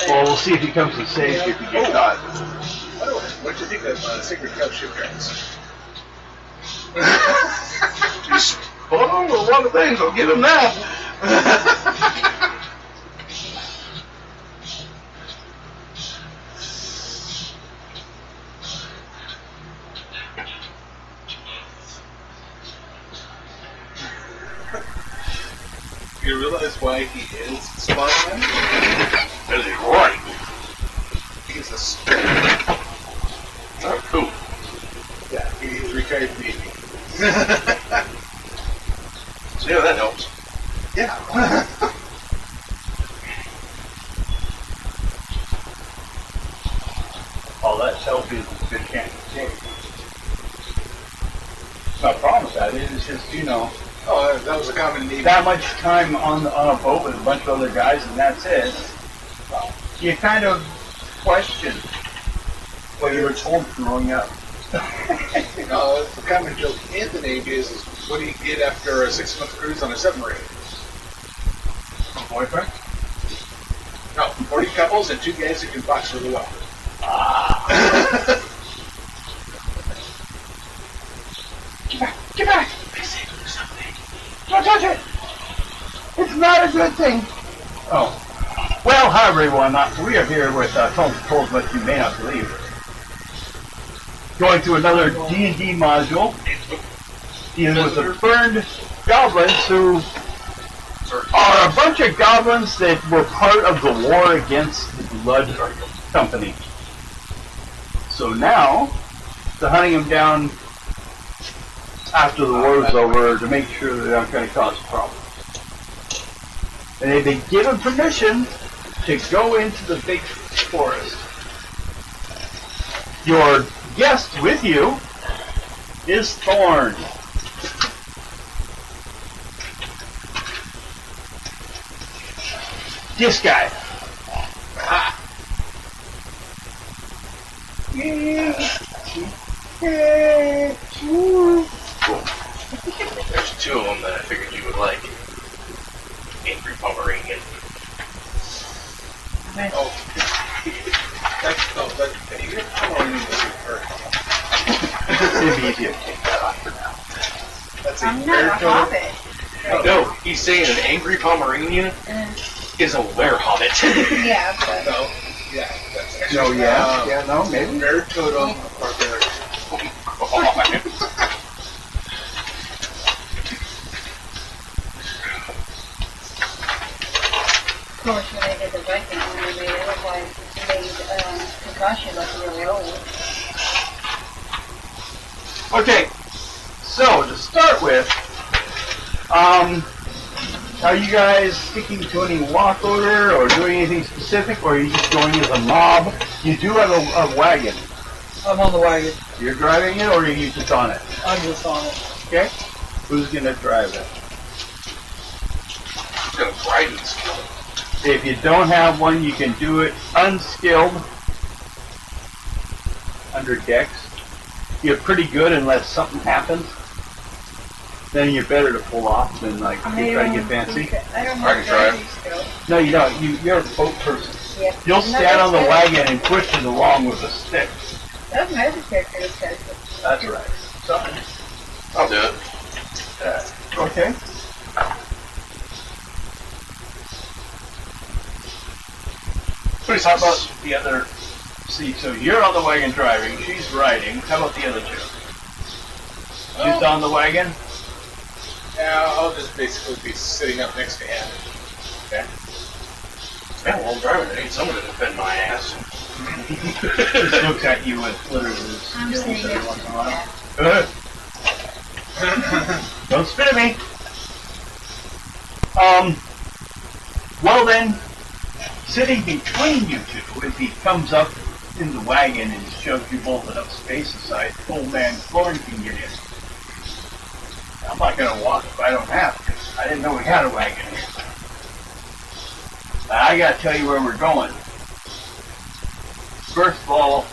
Well, we'll see if he comes to save you if you get caught. What do you think of Secret Cub shipwrecks? Just hold on to a lot of things. I'll give him that. You realize why he is Spider-Man? Because he's right. He's a spirit. Oh, cool. Yeah, he's retired Navy. So yeah, that helps. Yeah. All that's help is a good chance to save. My problem with that is just, you know, Oh, that was a common Navy. that much time on a boat with a bunch of other guys and that's it. You kind of question what you were told growing up. No, the common joke in the Navy is what do you get after a 6-month cruise on a submarine? A boyfriend? No, 40 couples and 2 guys who can box really well. Get back! Get back! I said do something. Don't touch it! It's not a good thing. Oh. Well, hi everyone. We are here with Told What You May Not Believe. Going through another D&D module. Dealing with the Burnt Goblins, who are a bunch of goblins that were part of the war against the Blood Company. So now, they're hunting them down after the war's over to make sure they're not going to cause a problem. And they've been given permission to go into the big forest. Your guest with you is Thorn. This guy. Cool. There's 2 of them that I figured you would like. Angry Pomeranian. Oh. You're Pomeranian It'd be easier to take that off for now. That's I'm not a hobbit. No, he's saying an angry Pomeranian is a were-hobbit. Yeah, but No, yeah, that's actually. No, yeah, no, maybe. Bear totem barbarian. of course when they did the Viking one, they made it look like Kakashi look really old. Okay, so to start with, are you guys sticking to any walk order or doing anything specific, or are you just going as a mob? You do have a wagon. I'm on the wagon. You're driving it, or are you just on it? I'm just on it. Okay. Who's gonna drive it? He's got a driving skill. If you don't have one, you can do it unskilled under Dex. You're pretty good unless something happens. Then you're better to pull off than like try to get fancy. I don't I can have try driving skills. No, you don't. You're a boat person. Yeah. You'll stand on the wagon and push it along with a stick. That's my other character that says it. That's right. So, I'll do it. okay. How about the other? See, so you're on the wagon driving. She's riding. How about the other 2? She's on the wagon. Yeah, I'll just basically be sitting up next to him. Okay. Yeah, well, I'm driving. I need someone to defend my ass. Just looks at you with literally this I'm skills sitting every next once to in a while. that. Don't spit at me. Well then, sitting between you 2, if he comes up in the wagon and shoves you both enough space aside, old man Thorn can get in. I'm not gonna walk if I don't have to. I didn't know we had a wagon here. I gotta tell you where we're going. First of all,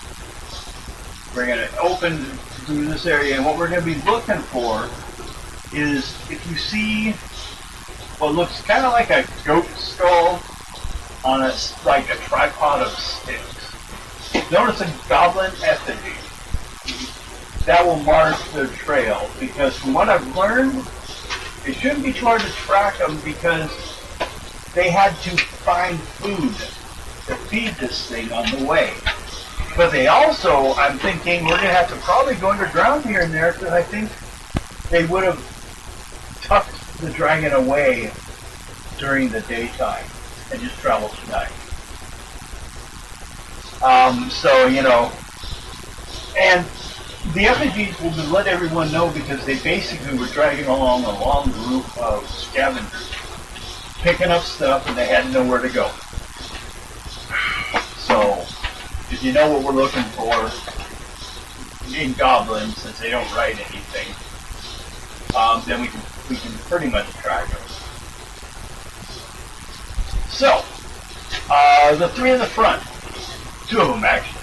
we're gonna open through this area, and what we're gonna be looking for is if you see what looks kind of like a goat skull on like a tripod of sticks. Notice a goblin effigy. That will mark their trail, because from what I've learned, it shouldn't be too hard to track them because they had to find food to feed this thing on the way. But they also, I'm thinking, we're going to have to probably go underground here and there, because I think they would have tucked the dragon away during the daytime and just traveled tonight. So, you know, and the effigies will let everyone know because they basically were dragging along a long group of scavengers, picking up stuff, and they had nowhere to go. So, if you know what we're looking for in goblins, since they don't write anything, then we can pretty much track them. So, the three in the front, two of them actually.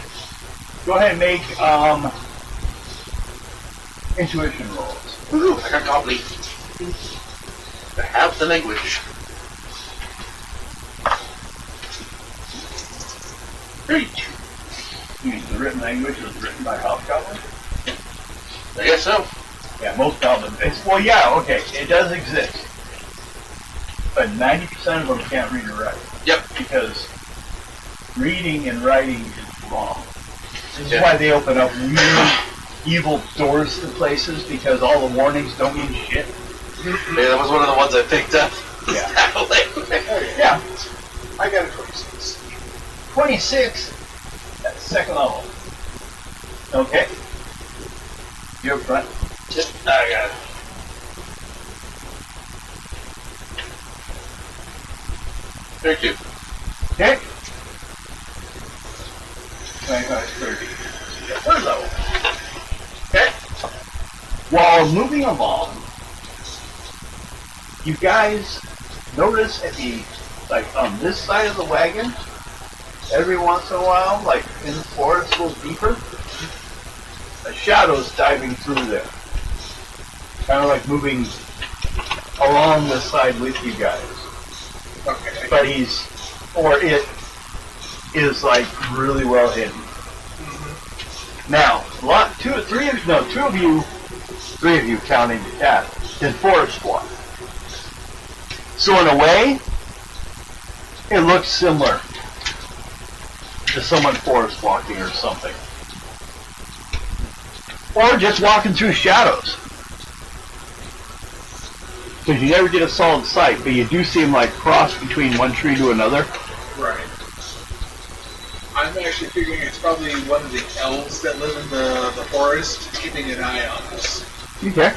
Go ahead and make intuition rolls. Woohoo! I got goblin. I have the language. 32. You mean the written language was written by hobgoblins? I guess so. Yeah, most goblins. Well, yeah, okay, it does exist. But 90% of them can't read or write. Yep. Because reading and writing is wrong. This is why they open up weird, evil doors to places, because all the warnings don't mean shit. Yeah, that was one of the ones I picked up. Yeah. Yeah. I got a 26. 26? That's second level. Okay. You're up front. I got it. Thank you. Okay. 25, 30. Yeah, third level. Okay. While moving along, you guys notice at the, like on this side of the wagon, every once in a while, like in the forest a little deeper, a shadow's diving through there. Kind of like moving along the side with you guys. Okay. But it is like really well hidden. Now, two of you counting the cat, did forest walk. So in a way, it looks similar to someone forest walking or something. Or just walking through shadows. Because you never get a solid sight, but you do see them like cross between one tree to another. Right. I'm actually figuring it's probably one of the elves that live in the forest keeping an eye on us. Okay.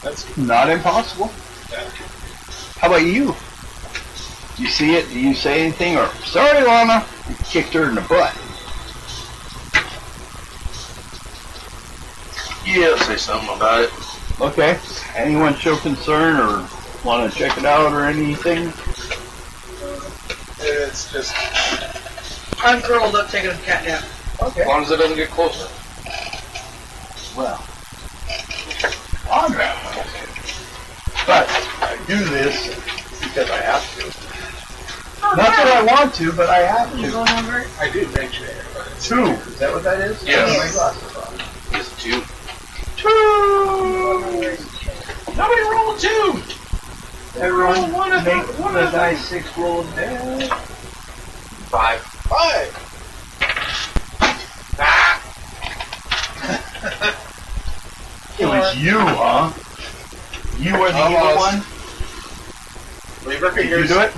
That's Not impossible. that. How about you? You see it? Do you say anything? Or, sorry, Lana, you kicked her in the butt. Yeah, I'll say something about it. Okay. Anyone show concern or want to check it out or anything? It's just I'm curled up taking a cat nap. Okay. As long as it doesn't get closer. Well, on that one. But I do this because I have to. Not that I want to, but I have to. Roll number. I do mention it, but it's 2. Is that what that is? Yes. I have my glasses on. It's 2. 2! Nobody roll 2! Everyone make the dice 6 roll of damage. 5. 5. It was you, huh? You were the evil one? Leave your Did you fingers. do it?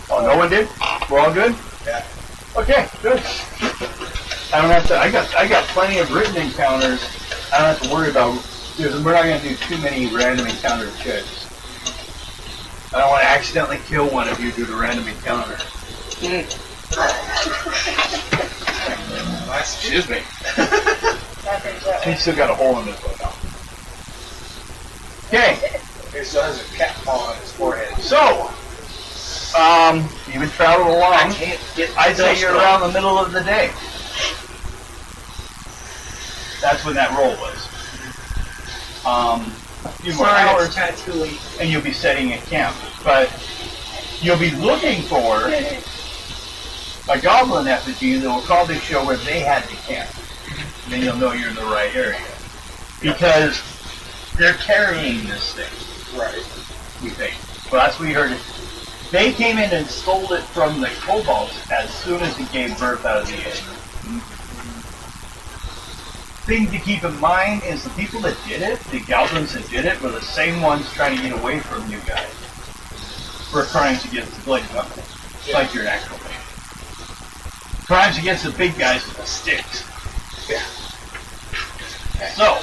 Oh, no one did? We're all good? Yeah. Okay, good. I don't have to, I got plenty of written encounters. I don't have to worry about, because we're not going to do too many random encounter checks. I don't want to accidentally kill one of you due to random encounter. Excuse me. That brings that He's one. still got a hole in his foot now. Okay, He still has a cat paw on his forehead. so, you've been traveling I along. can't get I'd say you're around the middle of the day. That's when that roll was. A few more Sorry, hours, it's tattooing. and you'll be setting at camp. But You'll be looking for a goblin effigy that will probably show where they had to camp. Then you'll know you're in the right area. Because they're carrying this thing. Right. We think. Well, that's what we heard. They came in and stole it from the kobolds as soon as it gave birth out of the egg. Thing to keep in mind is the people that did it, the goblins that did it, were the same ones trying to get away from you guys for crimes against the Blade Company, like your actual name. Crimes against the big guys with the sticks. Yeah. So,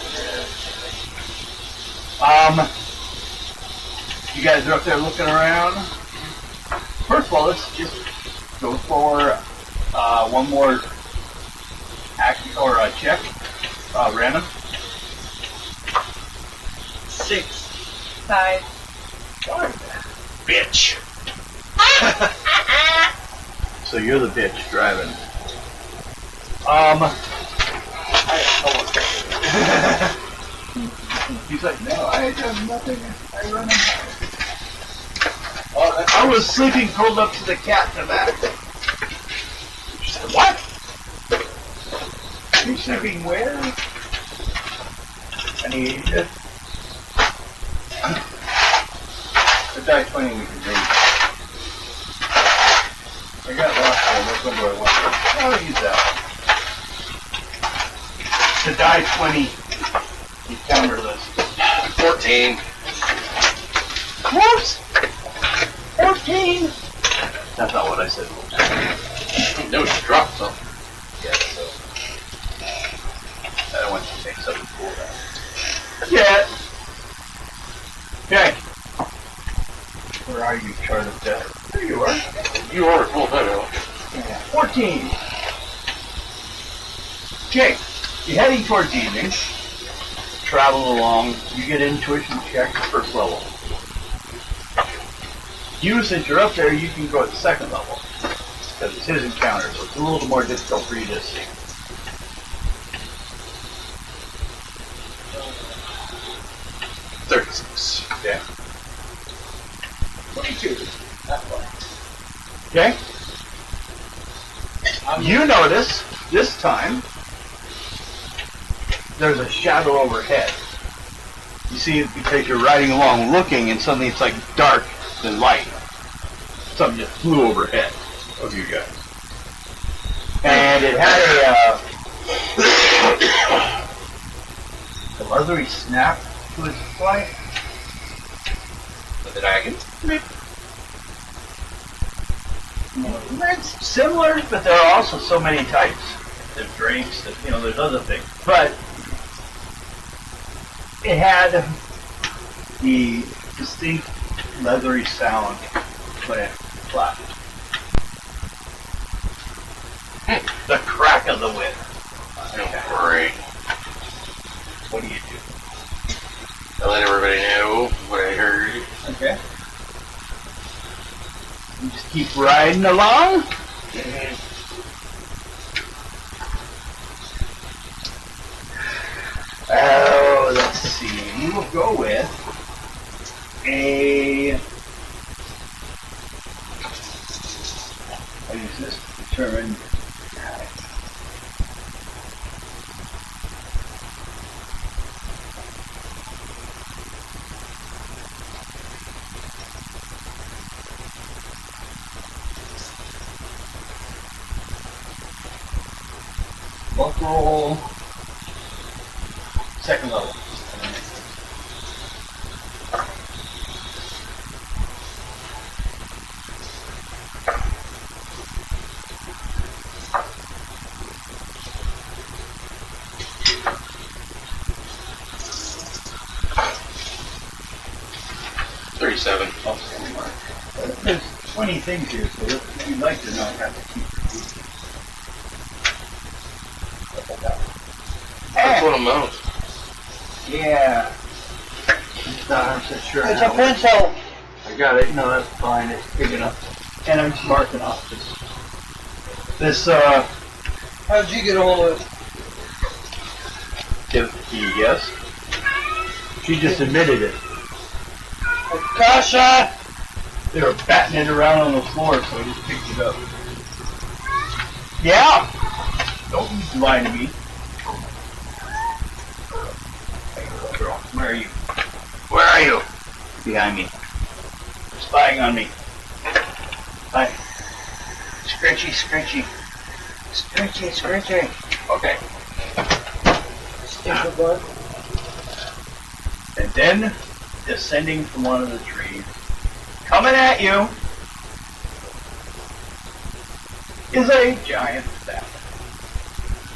you guys are up there looking around. First of all, let's just go for one more check. Random. 6. 5. Bitch. So you're the bitch driving. He's like, no, I have nothing. I run I was sleeping pulled up to the cat in the back. She said, what? You sleeping where? And he just... The die 20 we can read. I got lost there. Which one do I want? I'll use that one. The die 20. You counter list. 14. Whoops! 14! That's not what I said. No, you dropped something. Yeah, so... I don't want you to take something cool down. Yeah. Okay. Where are you, chart of death? There you are. You are full title. 14. Okay. You're heading towards evening. Travel along. You get intuition check first level. You, since you're up there, you can go at the second level. Because it's his encounter, so it's a little more difficult for you to see. Uh, 36. Yeah. 22. That's fine. Okay? You notice, this time, there's a shadow overhead. You see it because you're riding along looking and suddenly it's like dark than light. Something just flew overhead of you guys. And it had a leathery snap to its flight. The dragon? It's similar, but there are also so many types. There's drakes, there's other things. But it had the distinct leathery sound when it flapped. The crack of the wind. Great. What do you do? I let everybody know what I heard. Okay. You just keep riding along. Oh, let's see. We will go with I use this to determine. Luck roll. Second level. There's 20 things here, so if you'd like to not have to keep repeating. That's what I'm out. Yeah. I'm not 100% sure. It's a pencil. I got it. No, that's fine. It's big enough. And I'm smart enough. This, How'd you get a hold of it? do you guess? She just admitted it. Kasha! They were batting it around on the floor, so I just picked it up. Yeah! Don't you lie to me. Hey, girl, where are you? Where are you? Behind me. Spying on me. Hi. Scratchy, scratchy. Scratchy, scratchy. Okay. Stinker bug. And then, descending from one of the trees, coming at you, is a giant bat.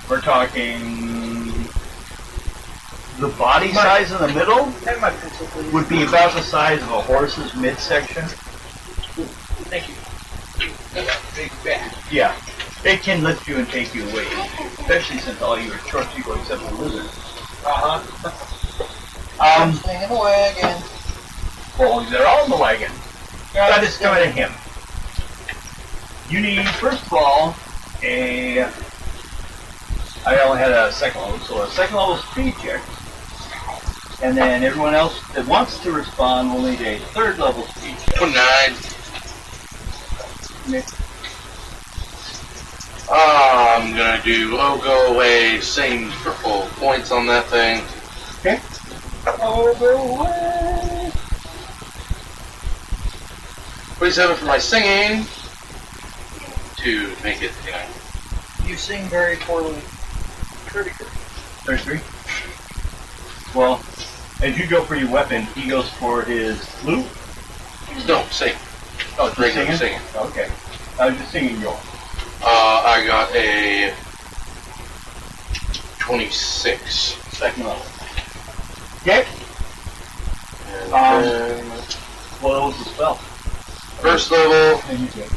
We're talking the body size in the middle And my pencil, please. would be about the size of a horse's midsection. Thank you. Big bat. Yeah. It can lift you and take you away, especially since all you are short people except the lizard. Swinging away again. Well, they're all in the wagon. That is coming at him. You need, first of all, I only had a second level, so a second level speed check. And then everyone else that wants to respond will need a third level speed check. 29. I'm gonna do go away, sing for full points on that thing. Okay. Over away. 27 for my singing. To make it, You sing very poorly. 33. Well, as you go for your weapon, he goes for his flute. No, sing. Oh, just Regular singing? singing. Okay. I was just singing yours. I got a 26. Second level. Okay. And then What was the spell? first level, And you did.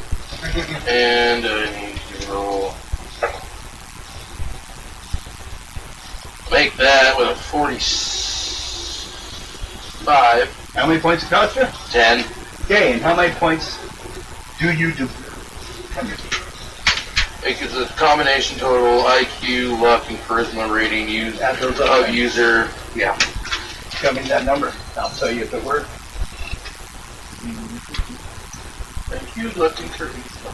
and I need to roll. Make that with a 45. How many points it cost you? 10. Okay, and how many points do you do? Make it a combination total IQ, luck, and charisma rating used Add those up. of user. Yeah. Tell me that number. I'll tell you if it works. IQ, luck, and charisma.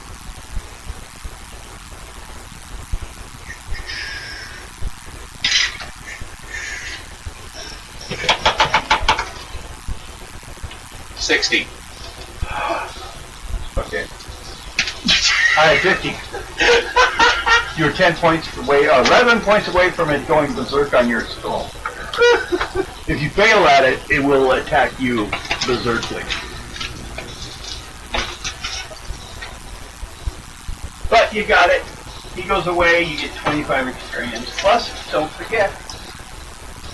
$60. Okay. I had 50. You were 10 points away, 11 points away from it going berserk on your skull. If you fail at it, it will attack you berserkly. But you got it. He goes away, you get 25 experience. Plus, don't forget,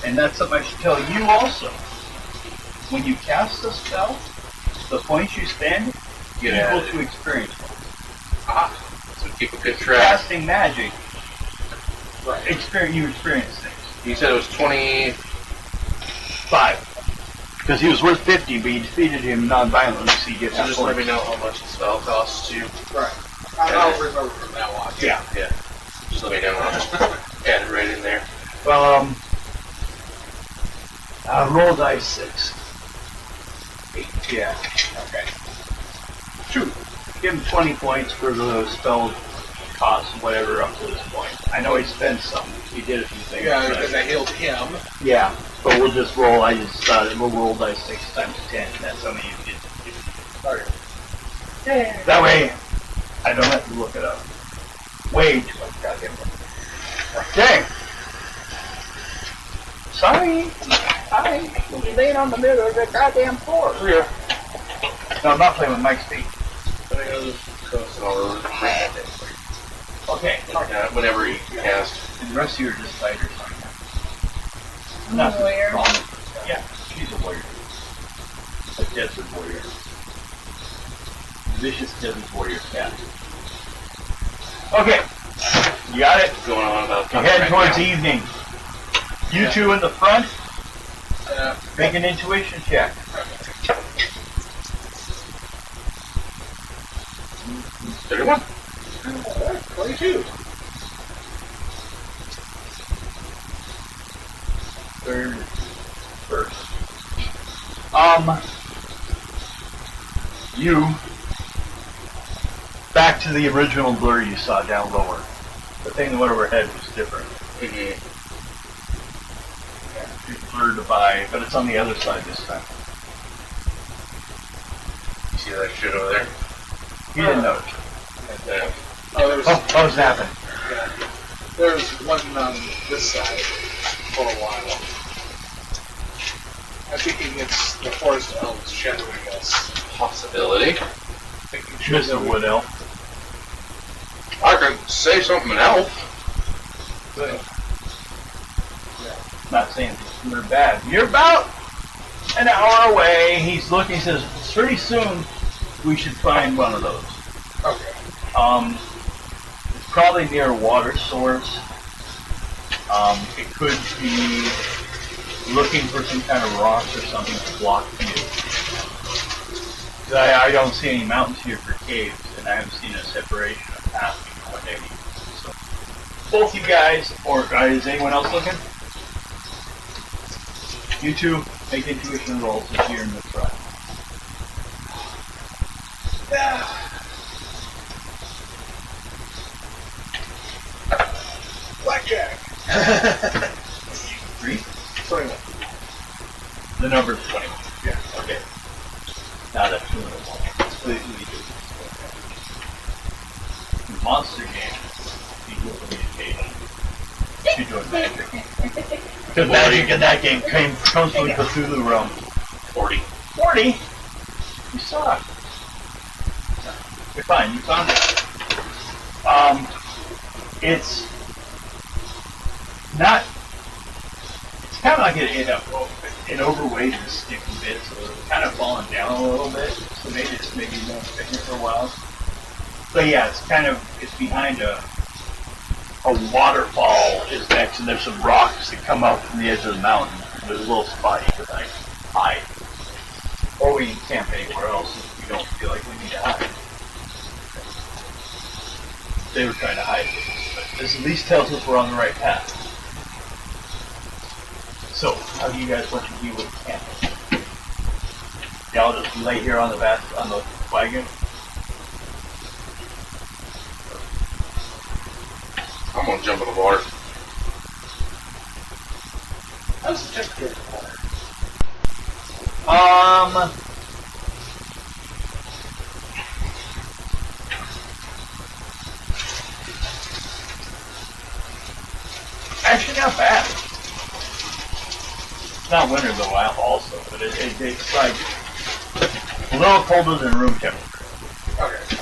and that's something I should tell you also, when you cast a spell, the points you spend equal to experience points. So keep a good track. Casting magic, you experience things. You said it was 25. 5. Because he was worth 50, but you defeated him non-violently, so you get So half just let me points. know how much the spell costs you. Right. I'll remember from now on. Yeah. Yeah. Just let me know. I'll just add it right in there. Well, roll dice 6. 8. Yeah. Okay. Shoot. Give him 20 points for the spell cost, whatever, up to this point. I know he spent some. He did a few things. Yeah, but- because I healed him. Yeah, but we'll just roll. I just thought we'll roll dice 6 times 10. That's how many you get. That way, I don't have to look it up. Way too much goddamn work. Okay. Sorry. Hi. You're laying on the middle of the goddamn floor. Yeah. No, I'm not playing with Mike's feet. Okay. Whenever you cast. And the rest of you are just fighters. Not Warrior. strong. Yeah, she's a warrior. A desert warrior. Vicious desert warrior cat. Okay. You got it? What's going on about You head right towards now? evening. You two in the front, make an intuition check. Everyone? 22. Third, first. you back to the original blur you saw down lower. The thing that went overhead was different. Mm-hmm. Yeah, it's blurred by, but it's on the other side this time. You see that shit over there? You didn't notice. Yeah. Oh, there was, Oh, what's happening? yeah, there was one on this side for a while. I'm thinking it's the forest elves shadowing us. Possibility. Making sure Mr. that we- Wood Elf. I can say something else. Not saying they're bad. You're about an hour away. He's looking. He says, pretty soon we should find one of those. Okay. It's probably near a water source. It could be looking for some kind of rocks or something to block view. 'Cause I don't see any mountains here for caves, and I haven't seen a separation of path between what they need. So, both you guys, or is anyone else looking? You two make intuition rolls if you're in the trial. Blackjack! 3? 21. The number is 21. Yeah. Okay. Not a 2 and a 1. Completely different. Monster game. Equal communication. You're doing magic. Because magic in that game comes from the Cthulhu realm. 40. 40? You suck. You're fine, you found it. It's not, it's kind of like an overweight and sticky bit, so it's kind of falling down a little bit, so maybe it's won't fit here for a while. But yeah, it's behind a waterfall is next, and there's some rocks that come out from the edge of the mountain. There's a little spot you could like hide. Or we can camp anywhere else if we don't feel like we need to hide. They were trying to hide it, but this at least tells us we're on the right path. So, how do you guys want to deal with camping? Y'all just lay here on the wagon? I'm gonna jump in the water. How's the temperature in the water? Actually not bad. It's not winter though, also, but it's like a little colder than room temperature. Okay.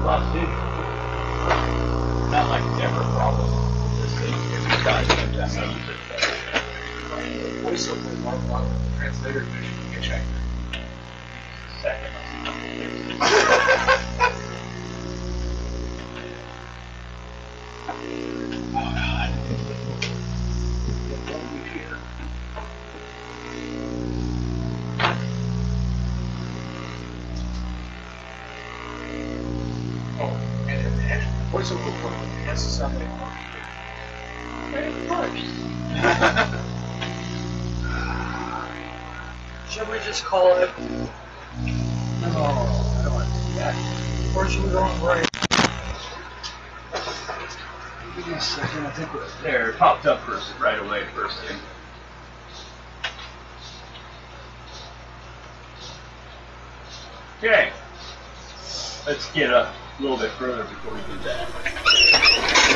Lost it. Not like it's ever a problem. This thing, every time, sometimes I use it. Voiceover mark translator vision. You can check. Second. Oh God. Oh, and then the actual voiceover work has to sound like Of course. Should we just call it? No, I don't want to do that. Or should we go on break? Give me a second, I think we're There, it popped up right away, first thing. Okay. Let's get a little bit further before we do that.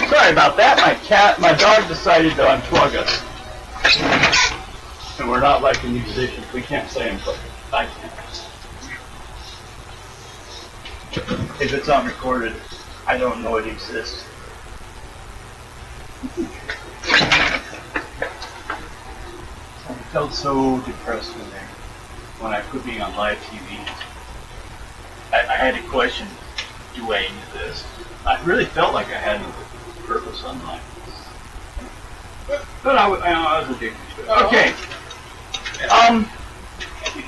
Sorry about that. My dog decided to unplug us. And we're not like the musicians. We can't say unplug. I can't. If it's not recorded, I don't know it exists. I felt so depressed when I quit being on live TV. I had to question doing this. I really felt like I had a purpose on mine. But I was addicted to it. Okay.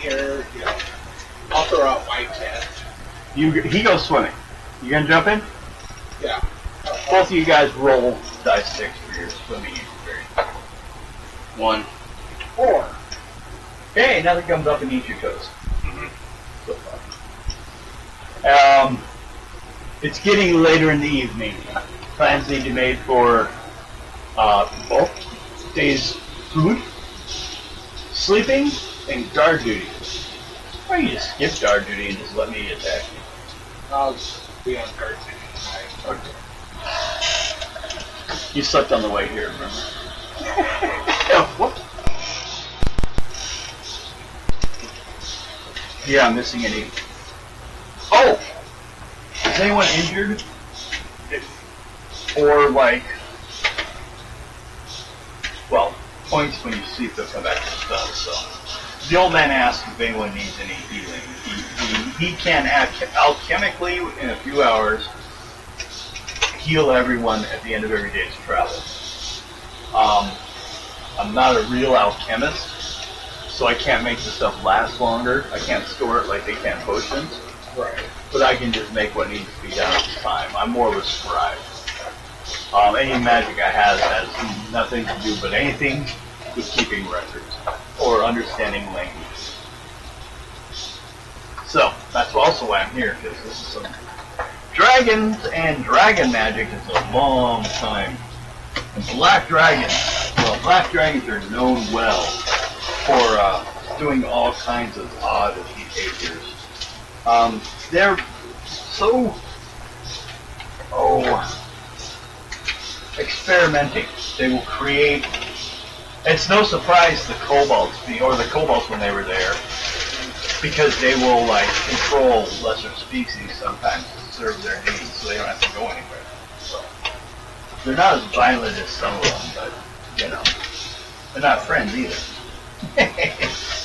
Here, I'll throw out White Cat. He goes swimming. You gonna jump in? Yeah. Both of you guys roll dice 6 for your swimming experience. 1. 4. Okay, nothing comes up and eats your toes. So far. It's getting later in the evening. Plans need to be made for both days' food, sleeping, and guard duty. Or you just skip guard duty and just let me attack you. I'll just be on guard tonight. Okay. You slept on the way here, remember? What? Yeah, I'm missing any. Oh! Is anyone injured? Or like, well, points when you sleep they'll come back to stuff, so. The old man asks if anyone needs any healing. He can alchemically, in a few hours, heal everyone at the end of every day's travel. I'm not a real alchemist, so I can't make the stuff last longer. I can't store it like they can potions. Right. But I can just make what needs to be done at the time. I'm more of a scribe. Any magic I have has nothing to do but anything with keeping records or understanding language. So, that's also why I'm here, because this is some dragons, and dragon magic is a long time. And black dragons, well, black dragons are known well for doing all kinds of odd behaviors. They're so, experimenting. They will create, it's no surprise the kobolds when they were there, because they will like control lesser species sometimes to serve their needs, so they don't have to go anywhere. So they're not as violent as some of them, but they're not friends either.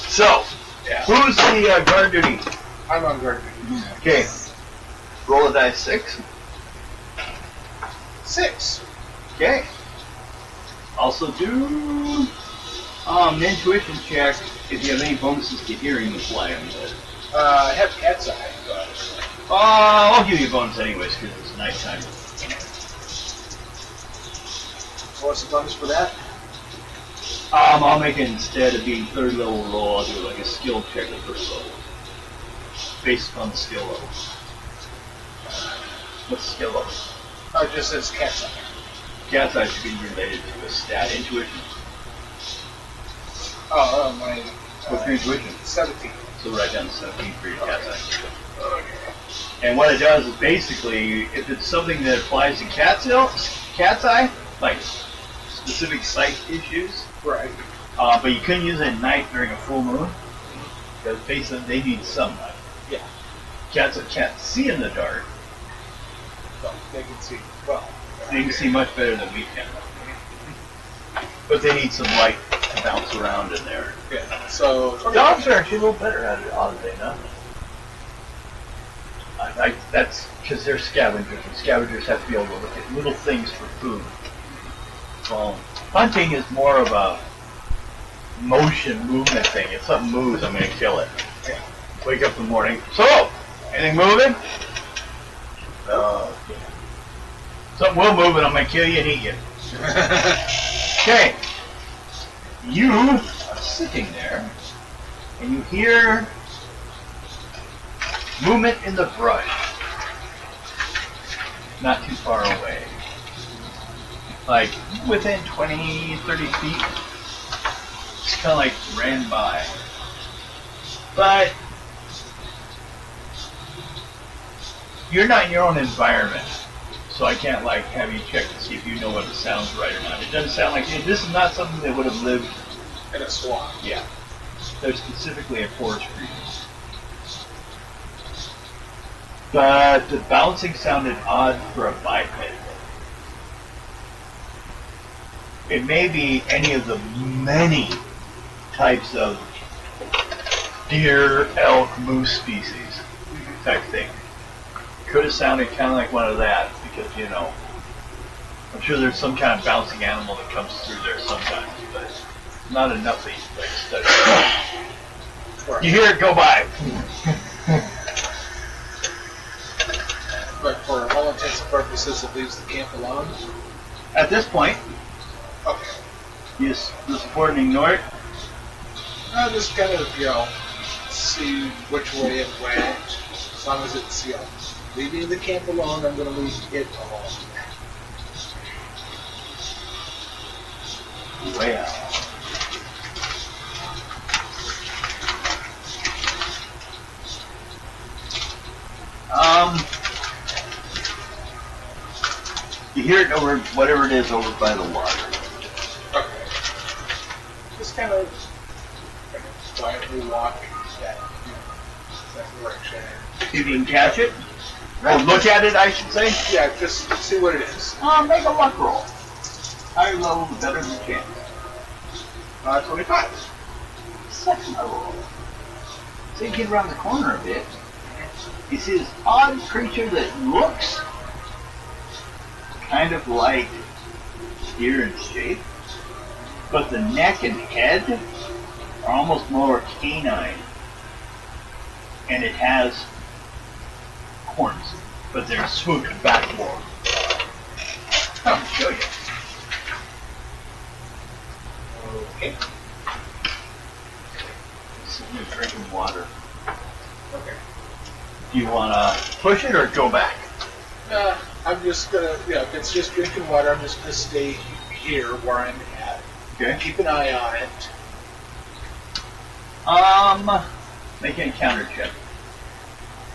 So, who's the guard duty? I'm on guard duty. Okay, roll a dice 6. 6. Okay. Also do an intuition check if you have any bonuses to hearing the fly on the head. I have cat's eye, but... I'll give you a bonus anyways because it's nighttime. What's the bonus for that? I'll make it instead of being 3rd level roll, I'll do like a skill check at 1st level. Based on the skill level. What's the skill level? Oh, it just says cat's eye. Cat's eye should be related to a stat. Intuition. My... What's your intuition? 17. So write down 17 for your cat's eye. Okay. And what it does is basically, if it's something that applies to cat's eye, like specific sight issues, Right. but you couldn't use it at night during a full moon, because basically they need sunlight. Yeah. Cats can't see in the dark. So they can see well. They can see much better than we can. But they need some light to bounce around in there. Yeah. So Dogs are actually a little better at it, oddly enough. That's because they're scavengers, and scavengers have to be able to look at little things for food. Hunting is more of a movement thing. If something moves, I'm going to kill it. Yeah. Wake up in the morning. So, anything moving? Something will move and I'm going to kill you and eat you. Okay. You are sitting there and you hear movement in the brush. Not too far away. Like within 20, 30 feet. Just kind of like ran by. But you're not in your own environment, so I can't like have you check to see if you know what it sounds right or not. It doesn't sound like this is not something that would have lived in a swamp. Yeah, they're specifically a forest creature. But the bouncing sounded odd for a biped. It may be any of the many types of deer, elk, moose species type thing. Could have sounded kind of like one of that because, you know, I'm sure there's some kind of bouncing animal that comes through there sometimes, but not enough that you like study. You hear it go by. But for all intents and purposes, it leaves the camp alone. At this point, Okay. you just support and ignore it. I just kind of, see which way it went. As long as it's, leaving the camp alone, I'm going to leave it alone. Well. You hear it over whatever it is over by the water. Okay. Just kind of quietly walk that direction. See if you can catch it. Or look at it, I should say. Yeah, just see what it is. Make a luck roll. Higher level, the better the chance. 25. Second level. So you get around the corner a bit. You see this odd creature that looks kind of like deer in shape, but the neck and head are almost more canine. And it has horns, but they're swooped back more. I'll show you. Okay. So you're drinking water. Okay. Do you want to push it or go back? I'm just going to, if it's just drinking water, I'm just going to stay here where I'm at. Okay. Keep an eye on it. Make an encounter check.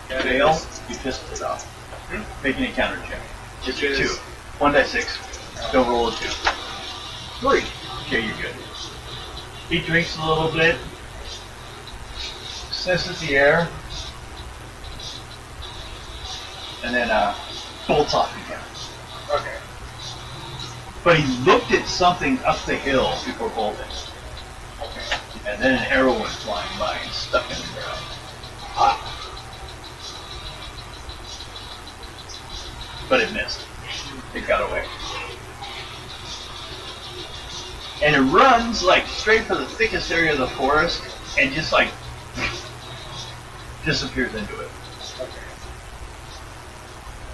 And Fail, it's- you pissed it off. Make an encounter check. Just Which a is- 2. 1d6. Don't roll a 2. 3. Okay, you're good. He drinks a little bit. Sniffs the air. And then bolts off again. Okay. But he looked at something up the hill before bolting. Okay. And then an arrow went flying by and stuck in the ground. Ah. But it missed. It got away. And it runs like straight for the thickest area of the forest and just like disappears into it. Okay.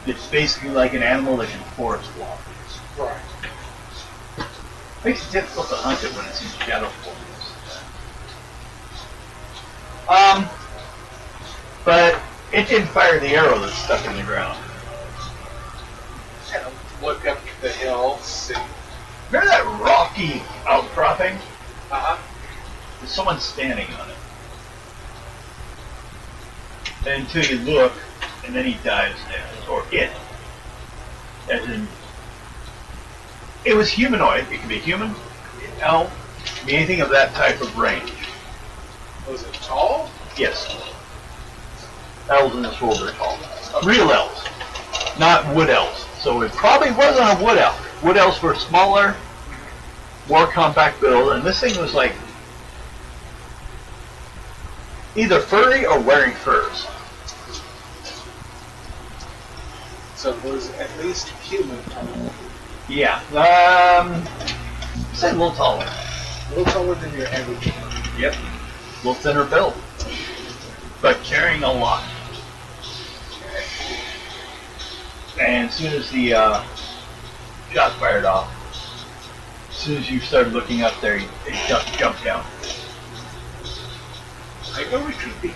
It's basically like an animal that can forest walk. Right. Makes it difficult to hunt it when it's in shadow form. But it didn't fire the arrow that's stuck in the ground. Kind of look up the hill, see. Remember that rocky outcropping? Uh-huh. There's someone standing on it. And until you look, and then he dives down, or it. As in, it was humanoid. It could be human, elf, be anything of that type of range. Was it tall? Yes. Elves in this world are tall. Real elves, not wood elves. So it probably wasn't a wood elf. Wood elves were smaller, more compact build, and this thing was like either furry or wearing furs. So it was at least human tall. Yeah. Said a little taller. A little taller than your average human. Yep. A little thinner build, but carrying a lot. And as soon as the shot fired off, as soon as you started looking up there, it jumped down. I go retreat the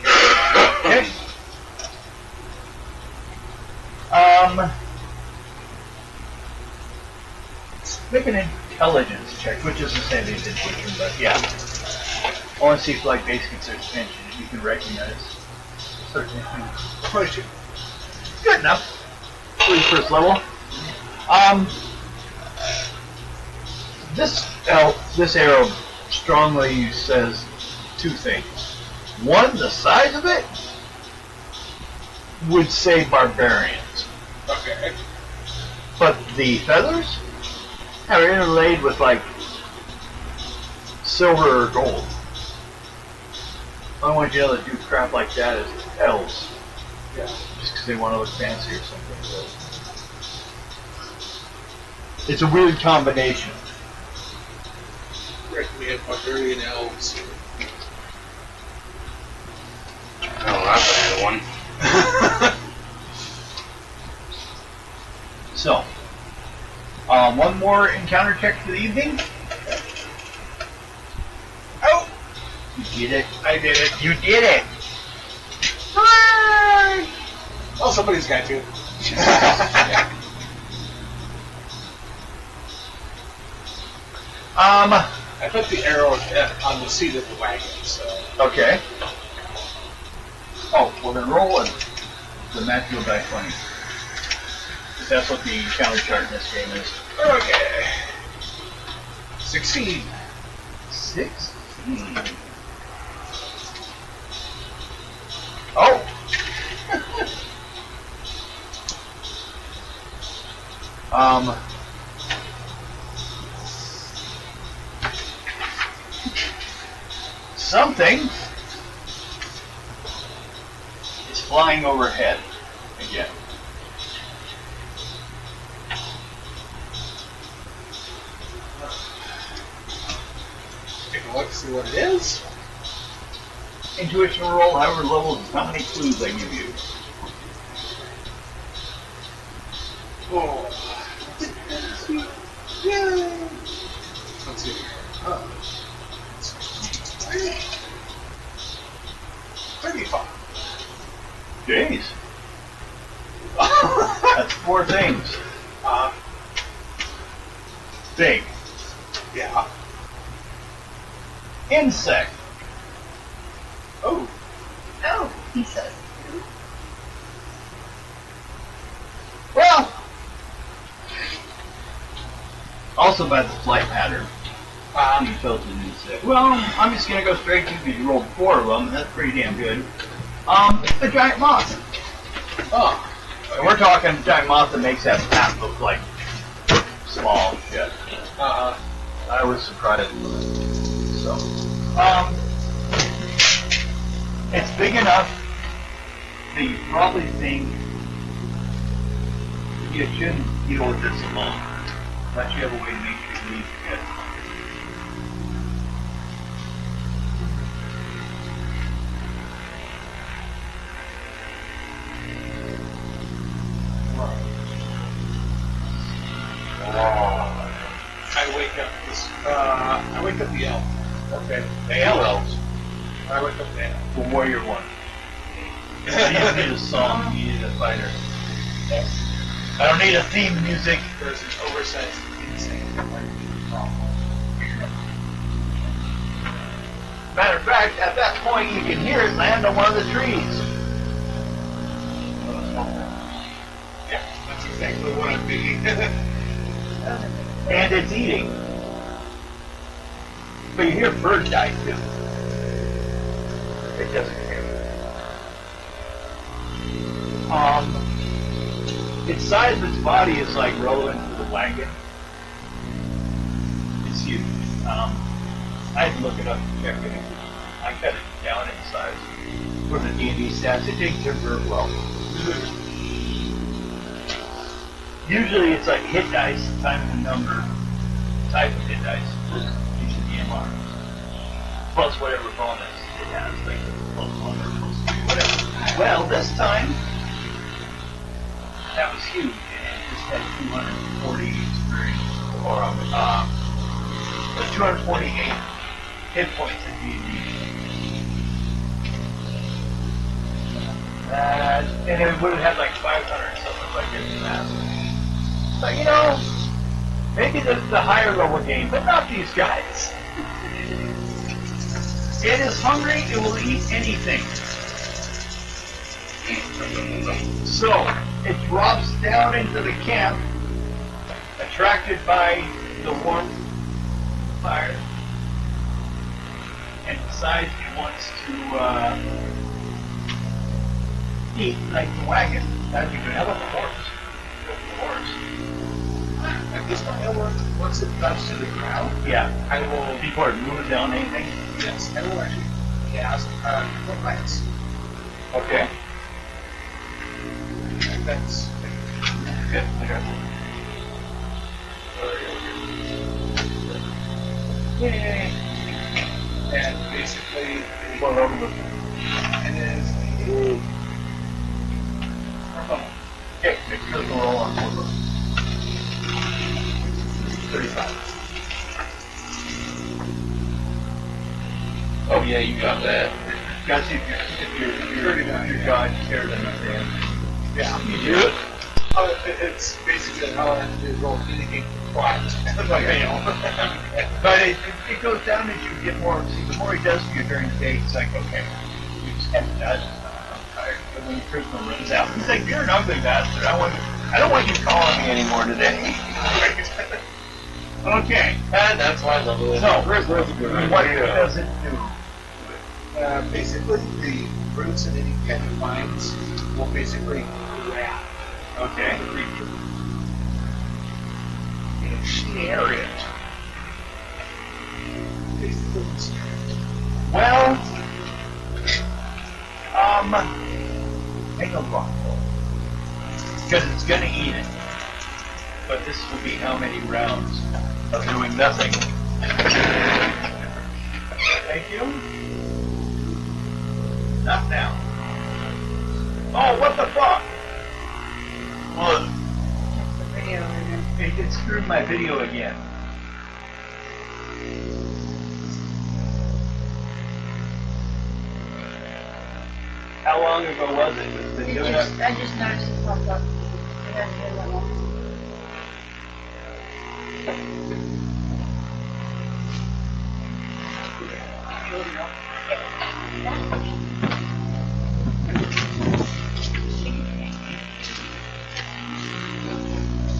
Okay. Make an intelligence check, which is the same as intuition, but yeah. I want to see if like base considered attention, if you can recognize certain things. 22. Good enough. For your first level. This arrow strongly says two things. One, the size of it would say barbarians, Okay. but the feathers are interlaid with like silver or gold. The only ones you know that do crap like that is elves. Yeah. Just 'cause because they want to look fancy or something. So. It's a weird combination. Right, we have barbarian elves. Oh, that's a good one. So, one more encounter check for the evening. Oh! You did it. I did it. You did it! Well, somebody's got to. I put the arrow on the seat of the wagon, so. Okay. Oh, well then roll it. The match will die 20. Because that's what the encounter chart in this game is. Okay. 16. 16. Oh! Something is flying overhead again. Take a look, see what it is. Intuition roll, however level, how many clues I give you. Oh. Yay! Let's see. 35. Jeez. That's 4 things. Big. Yeah. Insect. Oh. Oh, he says. Well, also by the flight pattern. You felt an insect. Well, I'm just gonna go straight to because you rolled 4 of them, and that's pretty damn good. It's the giant moth. Oh. And we're talking giant moth that makes that path look like small shit. I was surprised. So, it's big enough that you probably think you shouldn't deal with this alone, unless you have a way to make sure you leave it. I wake up the elf. Okay. The elves. I wake up the elf. The warrior one. You don't need a song, you need a fighter. I don't need a theme music. There's an oversized insane. Matter of fact, at that point you can hear it land on one of the trees. Yeah, that's exactly what I'm thinking. And it's eating. But you hear bird die too. It doesn't care. Its size of its body is like relevant to the wagon. It's huge. I had to look it up and check it. I cut it down in size. For the D&D stats, it takes care very well. Usually it's like hit dice times the number, type of hit dice, usually DMR. Plus whatever bonus it has, like plus 1 or plus 3, whatever. Well, this time, that was huge, and it just had 240 experience, or 248 hit points in D&D. And it would have had like 500 or something like that. So, you know, maybe the higher level game, but not these guys. It is hungry, it will eat anything. So, it drops down into the camp, attracted by the warmth of the fire, and decides it wants to eat like the wagon. As you can have a horse. I guess my elbow, once it drops to the ground, Yeah. I will, Before it moves down anything. yes, I will actually cast foot lance. Okay. defense. Okay, I got it. Yay! And basically, it is Okay, make sure to roll on board. 35. Oh yeah, you got that. Gotta see if your God cares enough, Dan. yeah. You do it? It's basically how I have to do roll anything quiet. But fail. But it goes down as you get more. See, the more he does for you during the day, it's like, okay, you just haven't done it. I'm tired. But when your charisma runs out, he's like, you're an ugly bastard. I don't want you calling me anymore today. Okay. And that's why I love it. So, what does it do? Basically, the roots and any kind of vines will basically wrap Okay. the creature and snare it. Basically, snare it. Well, make a rock roll. Because it's gonna eat it. But this will be how many rounds of doing nothing. Thank you. Not now. Oh, what the fuck? Look, That's the video in there. it screwed my video again. How long ago was it? It's been doing it. I just noticed it popped up. It hasn't been that long.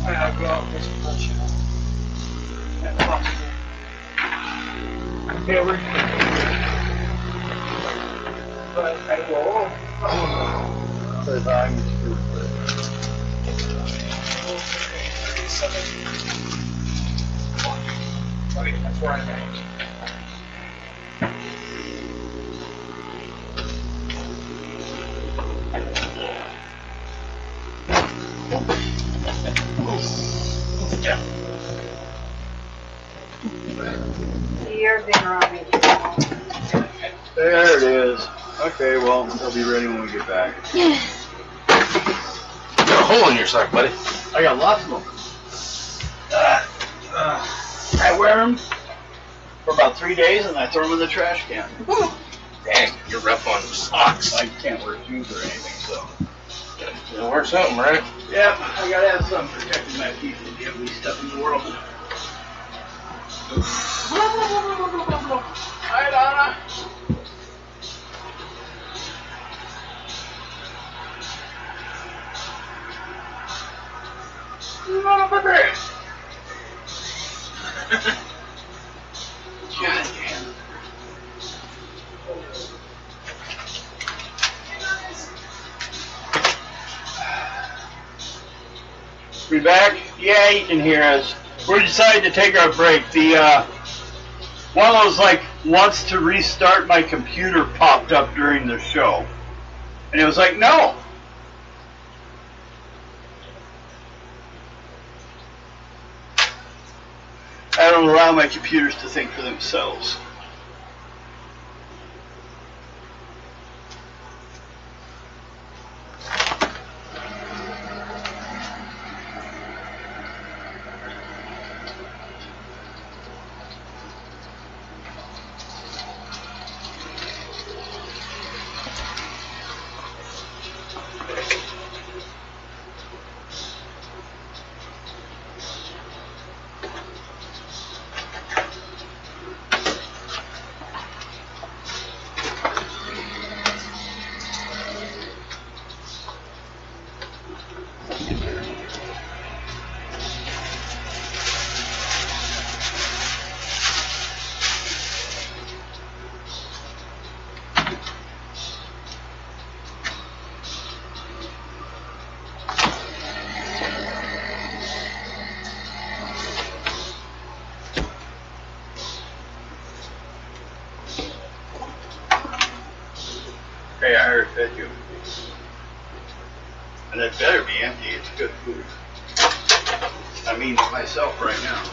I'll go out this position. And possible. Okay, we're But I will. Because I'm stupid. 37. Okay, that's where I'm at. Yeah. You're being around me too long. There it is. Okay, well, they'll be ready when we get back. You got a hole in your sock, buddy. I got lots of them. I wear them for about 3 days and I throw them in the trash can. Dang, you're rough on socks. I can't wear shoes or anything, so. You'll wear something, right? Yep, I gotta have some protecting my feet from the ugly stuff in the world. Hi, Donna. Son of a bitch. God damn. We back? Yeah, you can hear us. We decided to take our break. The one of those like wants to restart my computer popped up during the show, and it was like, no. I don't allow my computers to think for themselves. good food. I mean myself right now.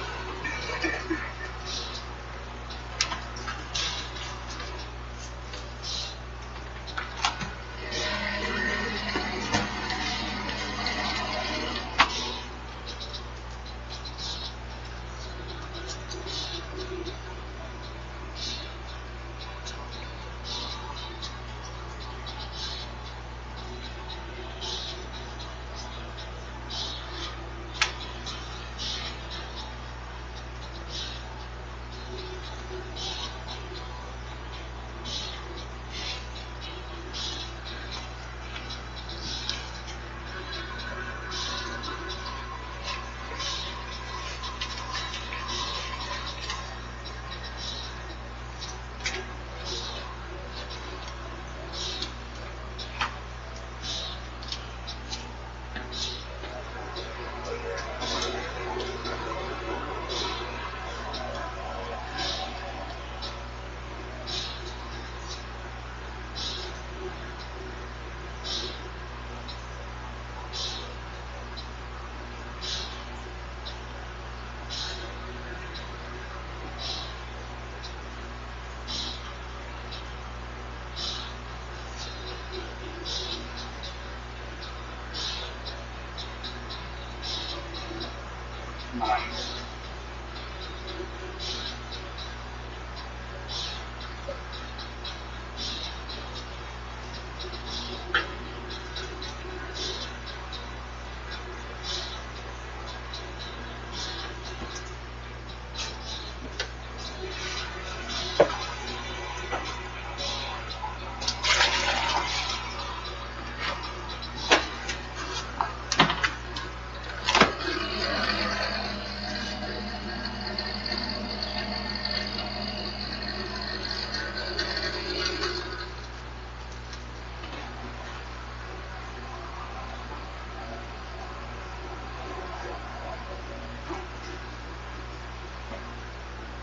Nice.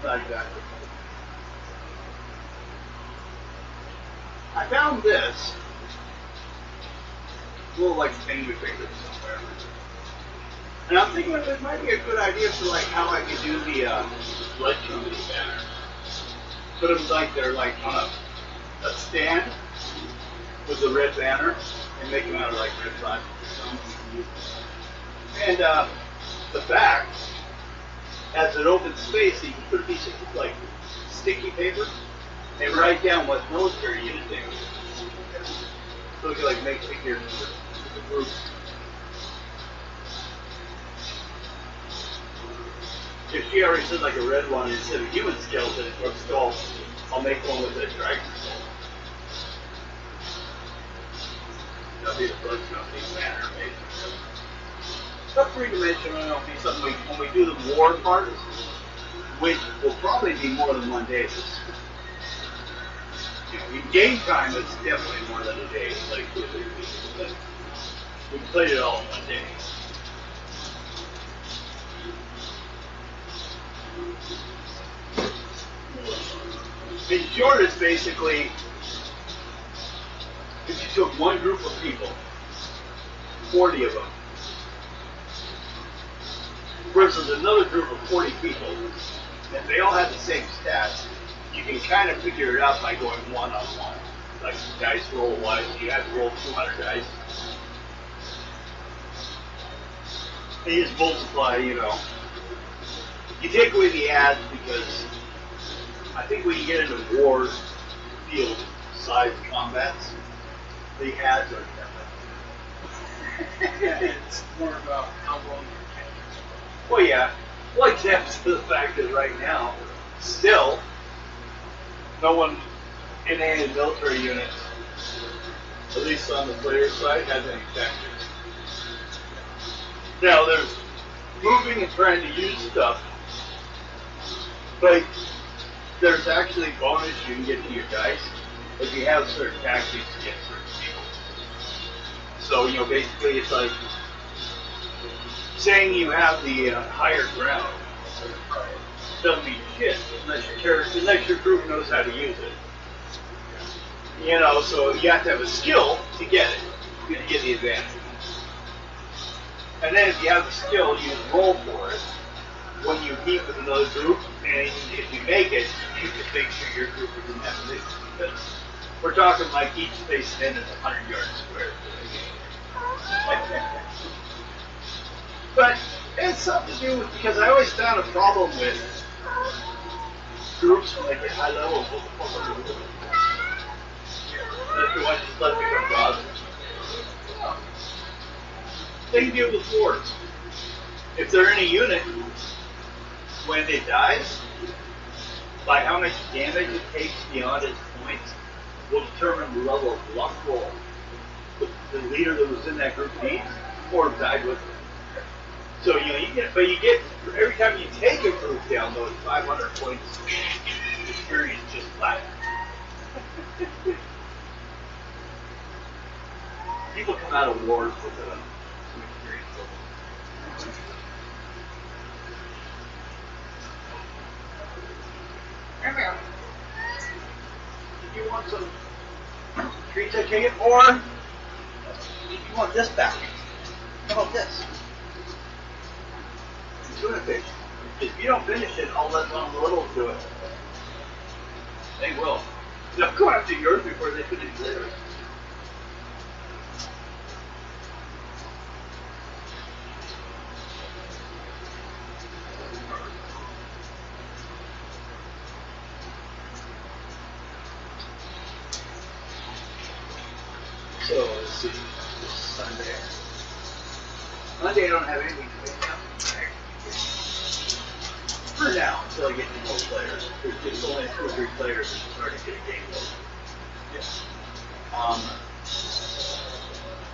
Exactly. I found this little like finger figure somewhere, and I'm thinking it might be a good idea for like how I could do the blood company banner. Put them like they're like on a stand with the red banner and make them out of like red plastic or something. And the back has an open space that you can put a piece of like sticky paper and write down what military unit they were. So we can like make figures for the group. If she already said like a red one instead of human skeleton or skull, I'll make one with a dragon skull. That'll be the blood company banner, basically. Stuff three-dimensional, it'll be something when we do the war part, which will probably be more than 1 day. You know, in game time, it's definitely more than a day, like 2 or 3 weeks. But we played it all in 1 day. In short, it's basically if you took one group of people, 40 of them, versus another group of 40 people, and they all have the same stats, you can kind of figure it out by going one-on-one. Like dice roll-wise, you have to roll 200 dice. And you just multiply, you know. You take away the ads because I think when you get into war field size combats, the ads are different. Yeah, it's more about how long you can. Well, yeah. Well, except for the fact that right now, still, no one in any military units, at least on the player side, has any tactics. Now, there's moving and trying to use stuff, but there's actually bonus you can get to your dice if you have certain tactics against certain people. So, you know, basically it's like saying you have the higher ground doesn't mean shit unless your group knows how to use it. You know, so you have to have a skill to get it. You get the advantage. And then if you have the skill, you roll for it when you meet with another group, and if you make it, you can make sure your group is in that position. Because we're talking like each space then is 100 yards square. But it's something to do with, because I always found a problem with groups when they get high level. Everyone just let become gods. They can deal with force. If they're in a unit, when it dies, by how much damage it takes beyond its points, will determine the level of luck roll the leader that was in that group needs, or died with it. So you get, but you get every time you take a group down those 500 points, experience just flat. People come out of wars with some experience. Come here. If you want some treats, I take it, or if you want this back, how about this? Tuna fish. If you don't finish it, I'll let one of the littles do it. They will. They'll go after yours before they finish theirs. So let's see. This Sunday. Monday I don't have anything to make now. For now, until I get to more players. There's just only 2 or 3 players that start to get a game going. Yeah.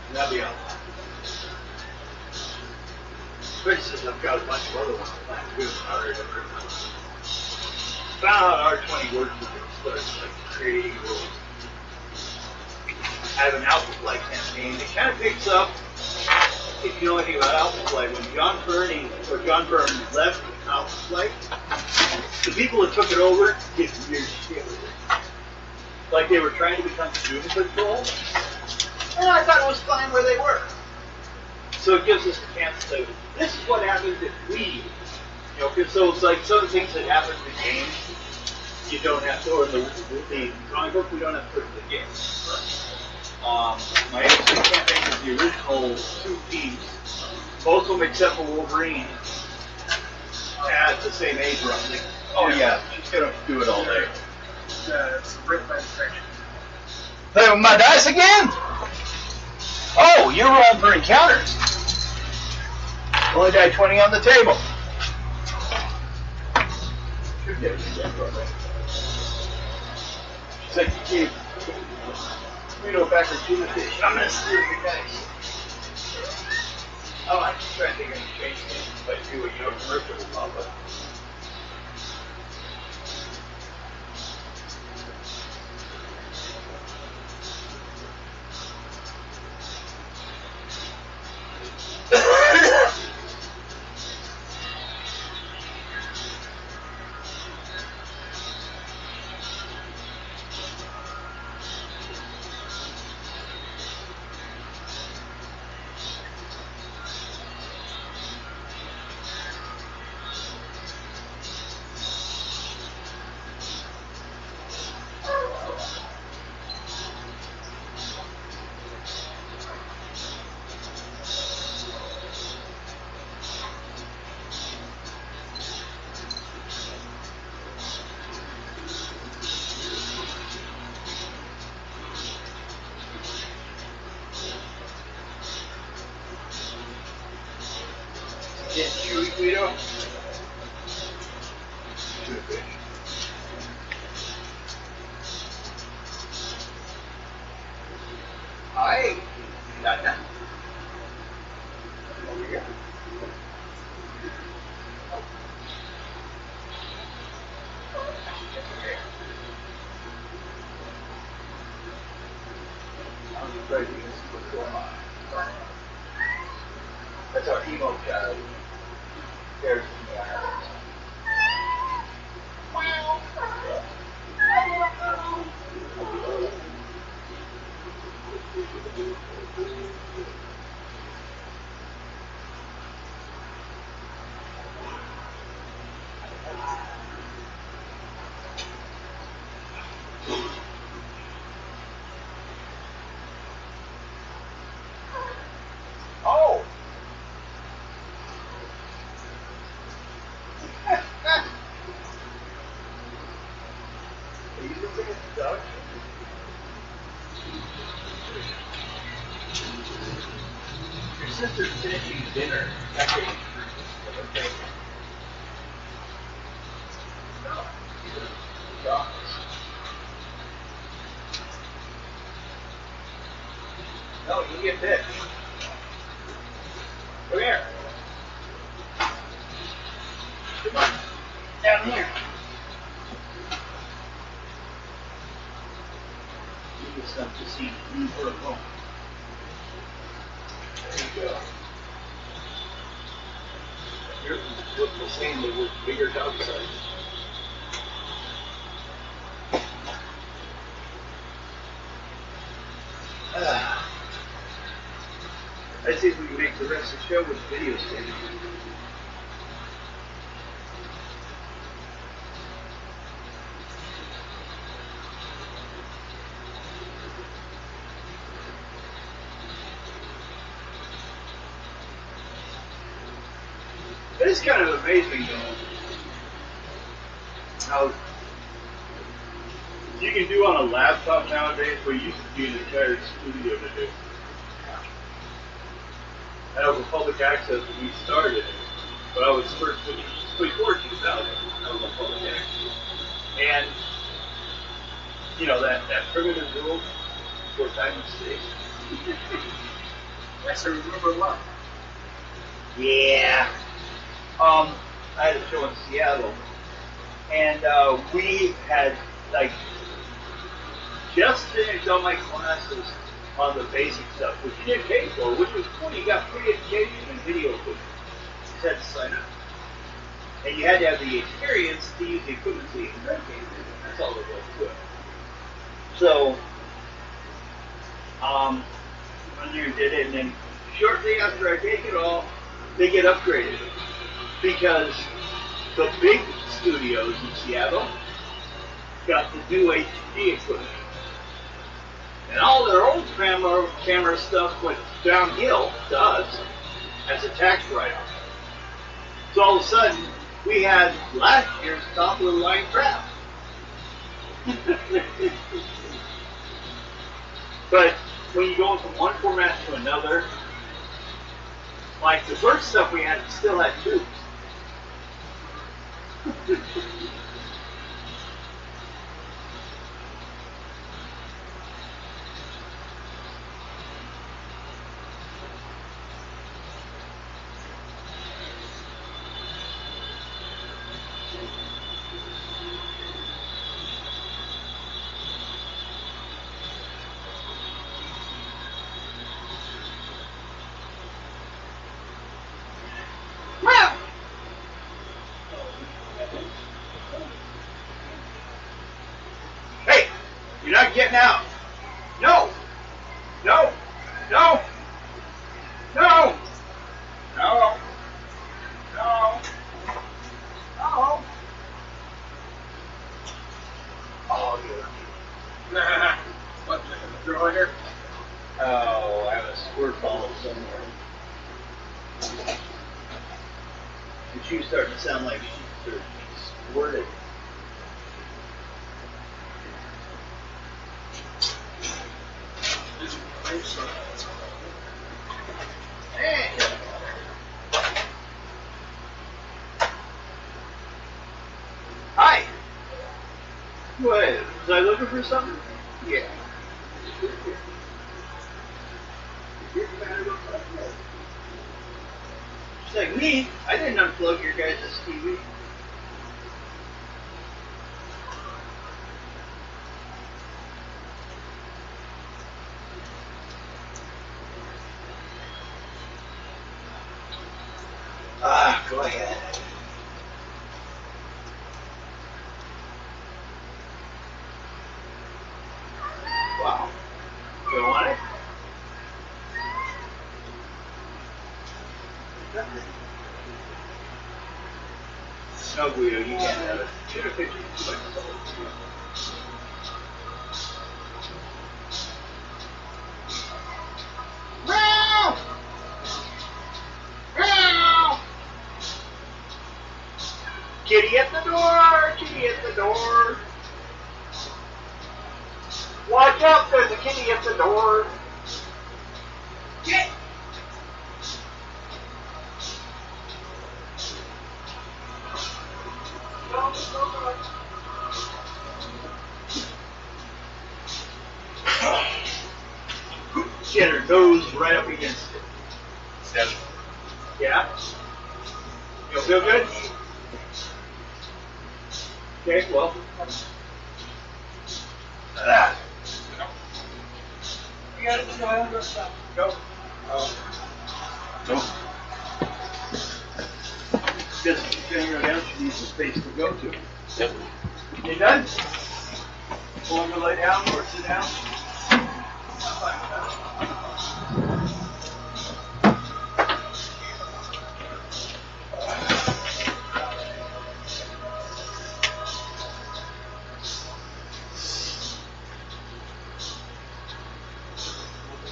And that'll be all. Especially since I've got a bunch of other ones planned too. Found out R20 works with it. So it's like creating rules. I have an Alpha Flight campaign. It kind of picks up, if you know anything about Alpha Flight, when John Byrne left Alpha Flight, the people that took it over did weird shit with it. Like they were trying to become Doom Patrol, and I thought it was fine where they were. So it gives us a chance to say, this is what happens if we, so it's like some of the things that happen in the game, you don't have to, or in the comic book, we don't have to put in the game. My X-Men campaign is the original 2 teams, both of them except for Wolverine, at the same age roughly. Oh yeah, she's gonna do it all day. It's a brick manufacturer. Play with my dice again? Oh, you're rolling for encounters. Only die 20 on the table. Should get it again, probably. She said you gave Guido back her tuna fish. I'm gonna steal your dice. Oh, I'm just trying to think of any change things, but do what you know, commercial will pop up. Get chewy, Guido. Tuna fish. I got that. Over here. I'm afraid we can see what's going on. That's our emo child. There's the dinner. Okay. No. Yeah. No, you get this. Come here. Come on. Down here. You just have to see you for a moment. There you go. You're looking the same with bigger dog size. Let's see if we can make the rest of the show with video station. It is kind of amazing, though, how you can do on a laptop nowadays what used to be an entire studio to do. I know for public access when we started, but I was first before 2000, I was on public access. And, you know, that primitive world for time and space. Yes, I remember a lot. Yeah. I had a show in Seattle, and we had, like, just finished all my classes on the basic stuff, which you didn't pay for, which was cool. You got free education and video equipment. You just had to sign up. And you had to have the experience to use the equipment so you can run games. That's all there was to it. So, went there and did it, and then shortly after I take it all, they get upgraded. Because the big studios in Seattle got the new HD equipment. And all their old camera stuff went downhill to us as a tax write-off. So all of a sudden, we had last year's top of the line crap. But when you go from one format to another, like the first stuff we had still had tubes. Hey, you're not getting out. No, no, no, no, no, no, no. Oh, yeah. What, throw in here? Oh, I have a squirt bottle somewhere. And she's starting to sound like she's squirted. Hey! Hi! What? Was I looking for something? Yeah. She's like, me? I didn't unplug your guys' TV. Go ahead. Wow. You want it? No, Guido, you can't have it. Shoot a picture. Meow! Meow! Kitty at the door! Kitty at the door! Watch out, there's a kitty at the door! Get! get her nose right up against it. 7. Yeah? You feel good? Okay, well. Ah. You gotta do my own stuff. Go. Nope. Just figure it out, she needs a space to go to. Yep. You done? Want me to lay down or sit down?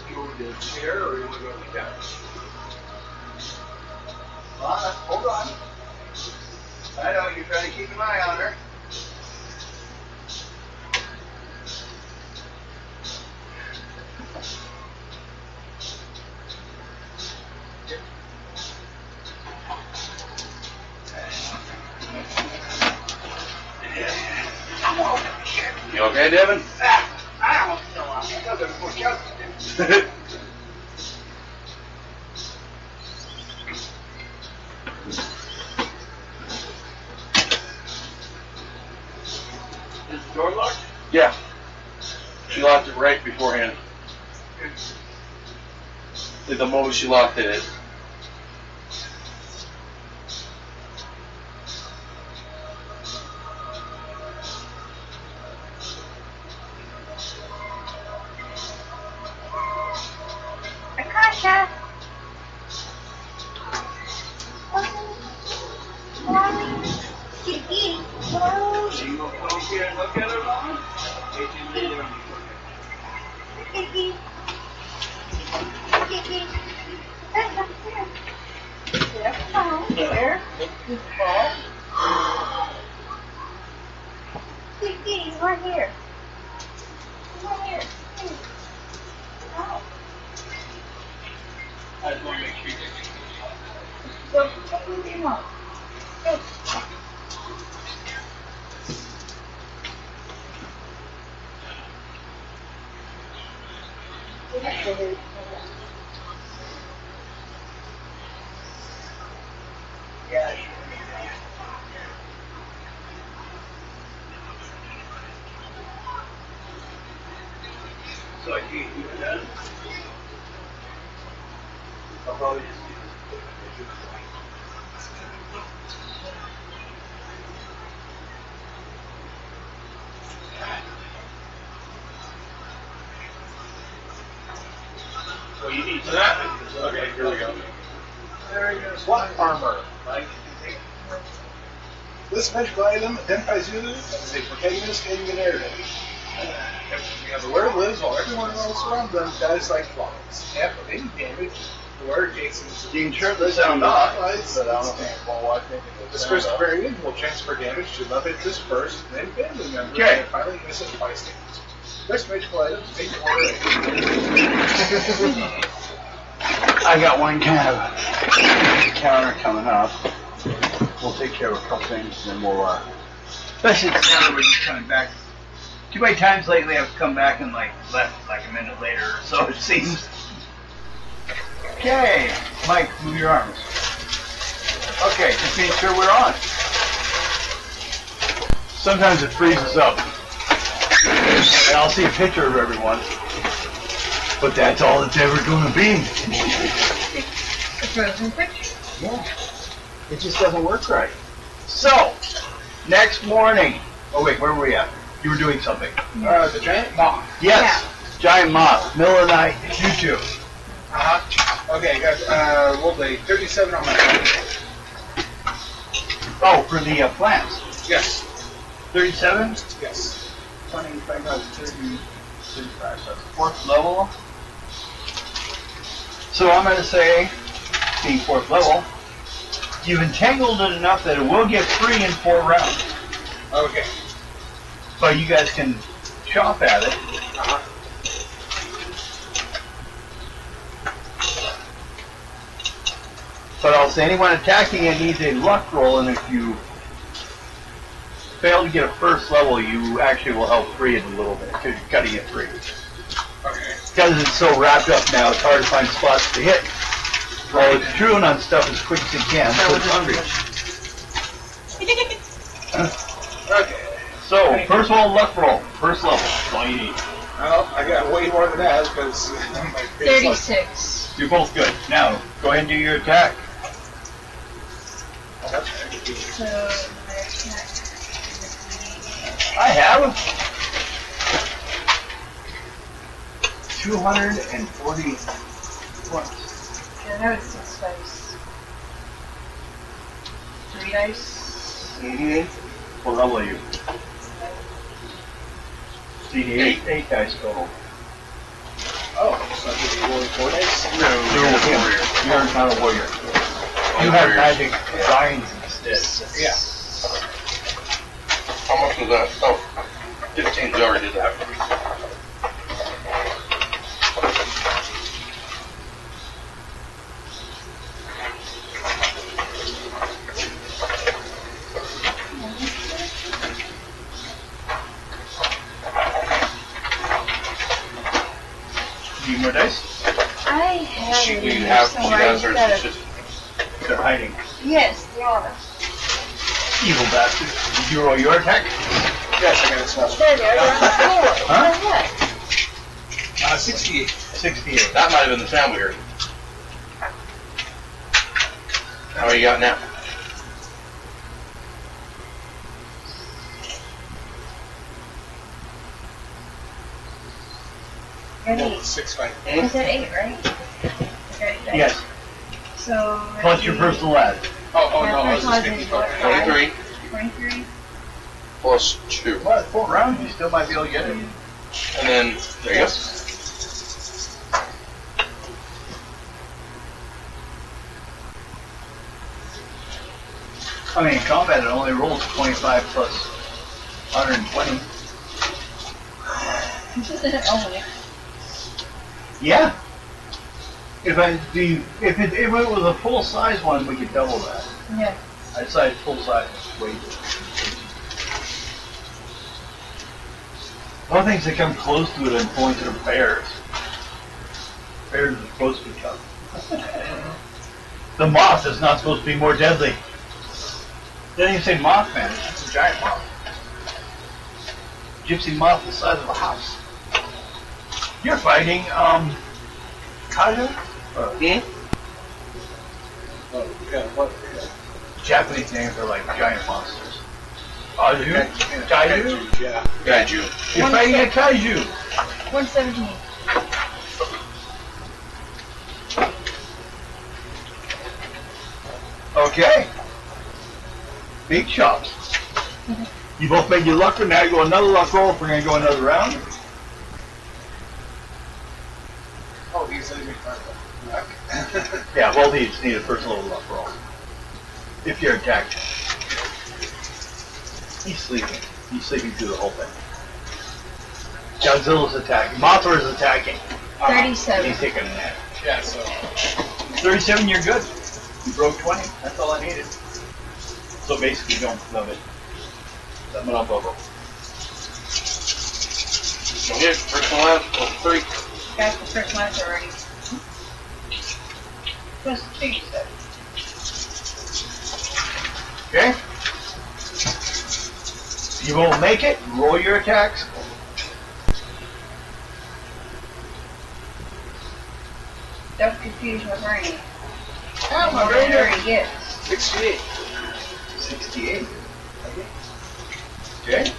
You want to the chair or you want to go to the couch? Hold on. I know you're trying to keep an eye on her. You okay, Devin? I don't know. I got to push out. Is the door locked? Yeah. She locked it right beforehand. The moment she locked it. Akasha! Kitty, oh, She will come here and look at her mom. kitty. Kitty. Here. Here. This ball. Kitty, right here. Right here. Oh. I just want to make sure you So, what do you want? Go. Yeah, so I can't do that. I'll probably just do this. So you need that. Okay, here we go. There you go. SWAT armor. Mike, This magical item identifies you as a protagonist in the narrative. The wearer lives while everyone else around them dies like flies. Half of any damage, the wearer takes into you can turn the sound off. This first variant will transfer damage to love interest first, then family members, Okay. and finally innocent bystanders. This magical item is made order. I got one kind of counter coming up. We'll take care of a couple things and then we'll, especially since everybody's coming back. Too many times lately I've come back and like left like a minute later or so it seems. Okay, Mike, move your arms. Okay, just being sure we're on. Sometimes it freezes up. And I'll see a picture of everyone. But that's all it's ever gonna be. A frozen picture. Yeah. It just doesn't work right. So, next morning. Oh wait, where were we at? You were doing something. The giant moth. Yes, giant moth. Middle of the night. You too. Uh-huh. Okay, got rolled a 37 on my phone. Oh, for the plants. Yes. 37? Yes. 20, 25, 30, 35. So that's fourth level. So I'm going to say, being fourth level, you've entangled it enough that it will get free in 4 rounds. Okay. But you guys can chop at it. Uh-huh. But I'll say anyone attacking it needs a luck roll, and if you fail to get a first level, you actually will help free it a little bit, because you're cutting it free. Okay. Because it's so wrapped up now, it's hard to find spots to hit. Well, it's chewing on stuff as quick as it can, so it's hungry. Okay. So, first of all, luck roll. First level. That's all you need. Well, I got way more than that because my base level- 36. You're both good. Now, go ahead and do your attack. So, my attack. I have 240 points. I have 6 dice. 3 dice. Mm-hmm. What level are you? CD8, 8 dice total. Oh, so I give you rolling 4 dice? No, You're you're a warrior. You're not a warrior. I'm You a have warrior. magic designs instead. Yeah. How much was that? Oh, 15. You already did that. Need more dice? I have She, it we in have, she somewhere has hers. instead It's of- just They're hiding. Yes, they are. Evil bastard. Did you roll your attack? Yes, I got a small one. There they are, they're on the floor. Huh? For what? 68. 68. that might have been the sound we heard. How many you got now? Got Roll 8. 6 fight. I said 8, right? I got 8 dice. Yes. So, Plus your personal ad. Oh, My no, I was first just one is 54. what? 23 23. plus 2. Well, 4 rounds, you still might be able to get it. And then, there you go. I mean, in combat it only rolls 25 plus 120. Only. Yeah. If it was a full size one, we could double that. Yeah. I'd say full size weight. One things that come close to it in points are bears. Bears are supposed to be tough. The moth is not supposed to be more deadly. They didn't even say Mothman, it's a giant moth. Gypsy moth the size of a house. You're fighting, Kaja? Hmm? Oh, yeah, what? Japanese names are like giant monsters. Kaiju? Kaiju? Yeah. Guide you. You're fighting a kaiju! 117. Okay. Big chops. You both made your luck, and now you go another luck roll if we're going to go another round. Oh, he's leaving front of Yeah, well, you just need a first level luck roll. If you're attacked. He's sleeping. He's sleeping through the whole thing. Godzilla's attacking. Mothra is attacking. 37. He's taking a nap. Yeah, so. 37, you're good. You broke 20. That's all I needed. So basically, don't love it. I'm gonna bubble. Okay, first one last, plus 3. Got the first ones already. Plus 2, you said. Okay? You won't make it. Roll your attacks. Don't confuse my brain. Oh, my I brain. already get. 68. 68. Okay?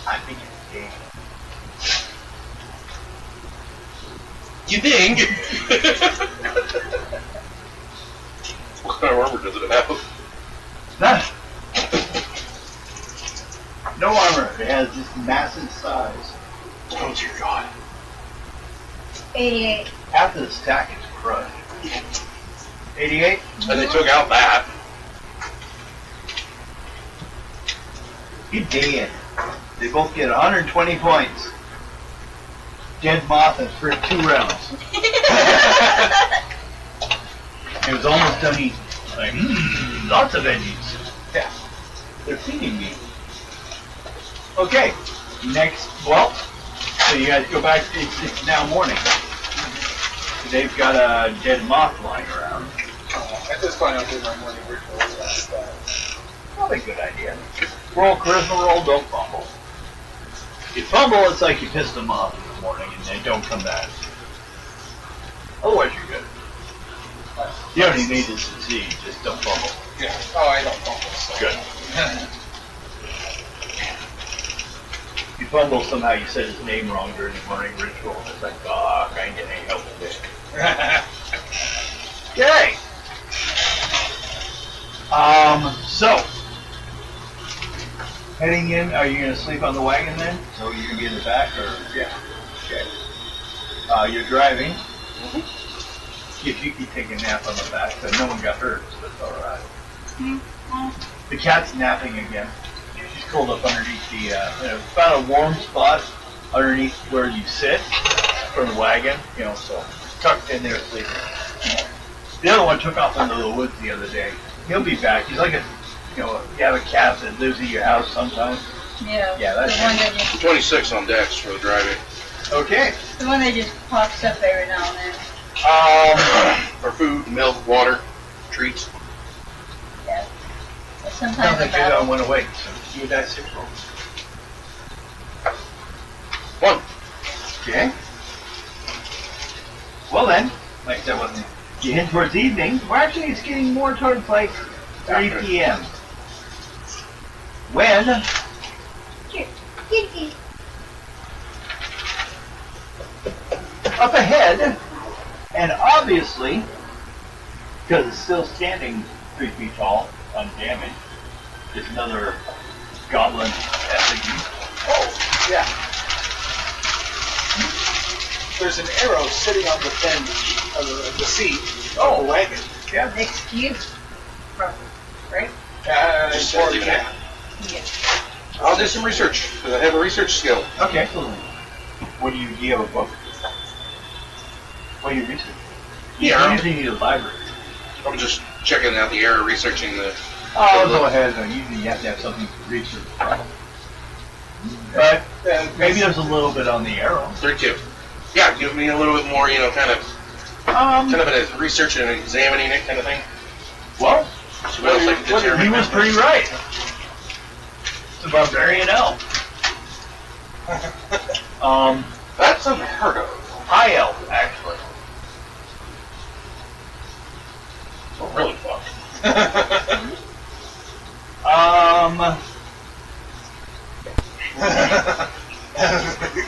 I think it's a game. You think? What kind of armor does it have? None. No armor. It has this massive size. Oh dear God. 88. After the stack is crushed. 88? And they took out that. He dead. They both get 120 points. Dead Moth has for 2 rounds. It was almost done eating. Like, lots of veggies. Yeah. They're feeding me. Okay. Next, well, so you guys go back, it's now morning. They've got a dead moth lying around. At this point, I'll do my morning ritual. That's Probably a good idea. Roll charisma roll, don't fumble. If you fumble, it's like you pissed them off in the morning and they don't come back. Otherwise, you're good. You don't even need to succeed, just don't fumble. Yeah. Oh, I don't fumble. So. Good. If you fumble, somehow you said his name wrong during the morning ritual, and it's like, fuck, I ain't getting any help with this. Yay! So, heading in, are you going to sleep on the wagon then? So you can get it back, or? Yeah. Okay. You're driving. If you could take a nap on the back, but no one got hurt, so that's alright. The cat's napping again. She's curled up underneath the, found a warm spot underneath where you sit for the wagon, so tucked in there sleeping. The other one took off into the woods the other day. He'll be back. He's like you have a cat that lives at your house sometimes. Yeah. Yeah, that's the one that just 26 on decks for the driving. Okay. the one that just pops up every now and then. For food, milk, water, treats. Yeah. But Sounds sometimes like about you went away. So you would die 6 rolls. 1. Okay. Well then, like that wasn't. You head towards evening. Well, actually, it's getting more towards like 3 p.m. When up ahead, and obviously, because it's still standing 3 feet tall, undamaged, is another goblin effigy. Oh, yeah. There's an arrow sitting on the end of the seat of the wagon. Yeah. excuse. Probably. Right? Just Or leave it cat. Yeah. I'll do some research, because I have a research skill. Okay. What do you have a book? What do you research? Yeah. You usually need a library. I'm just checking out the area, researching the... Oh, go ahead. Usually you have to have something to research. But maybe there's a little bit on the arrow. 32. Yeah, give me a little bit more, kind of a research and examining it kind of thing. Well, See what else I can determine. he was pretty right. It's a barbarian elf. That's unheard of. High elf, actually. Oh, really fuck.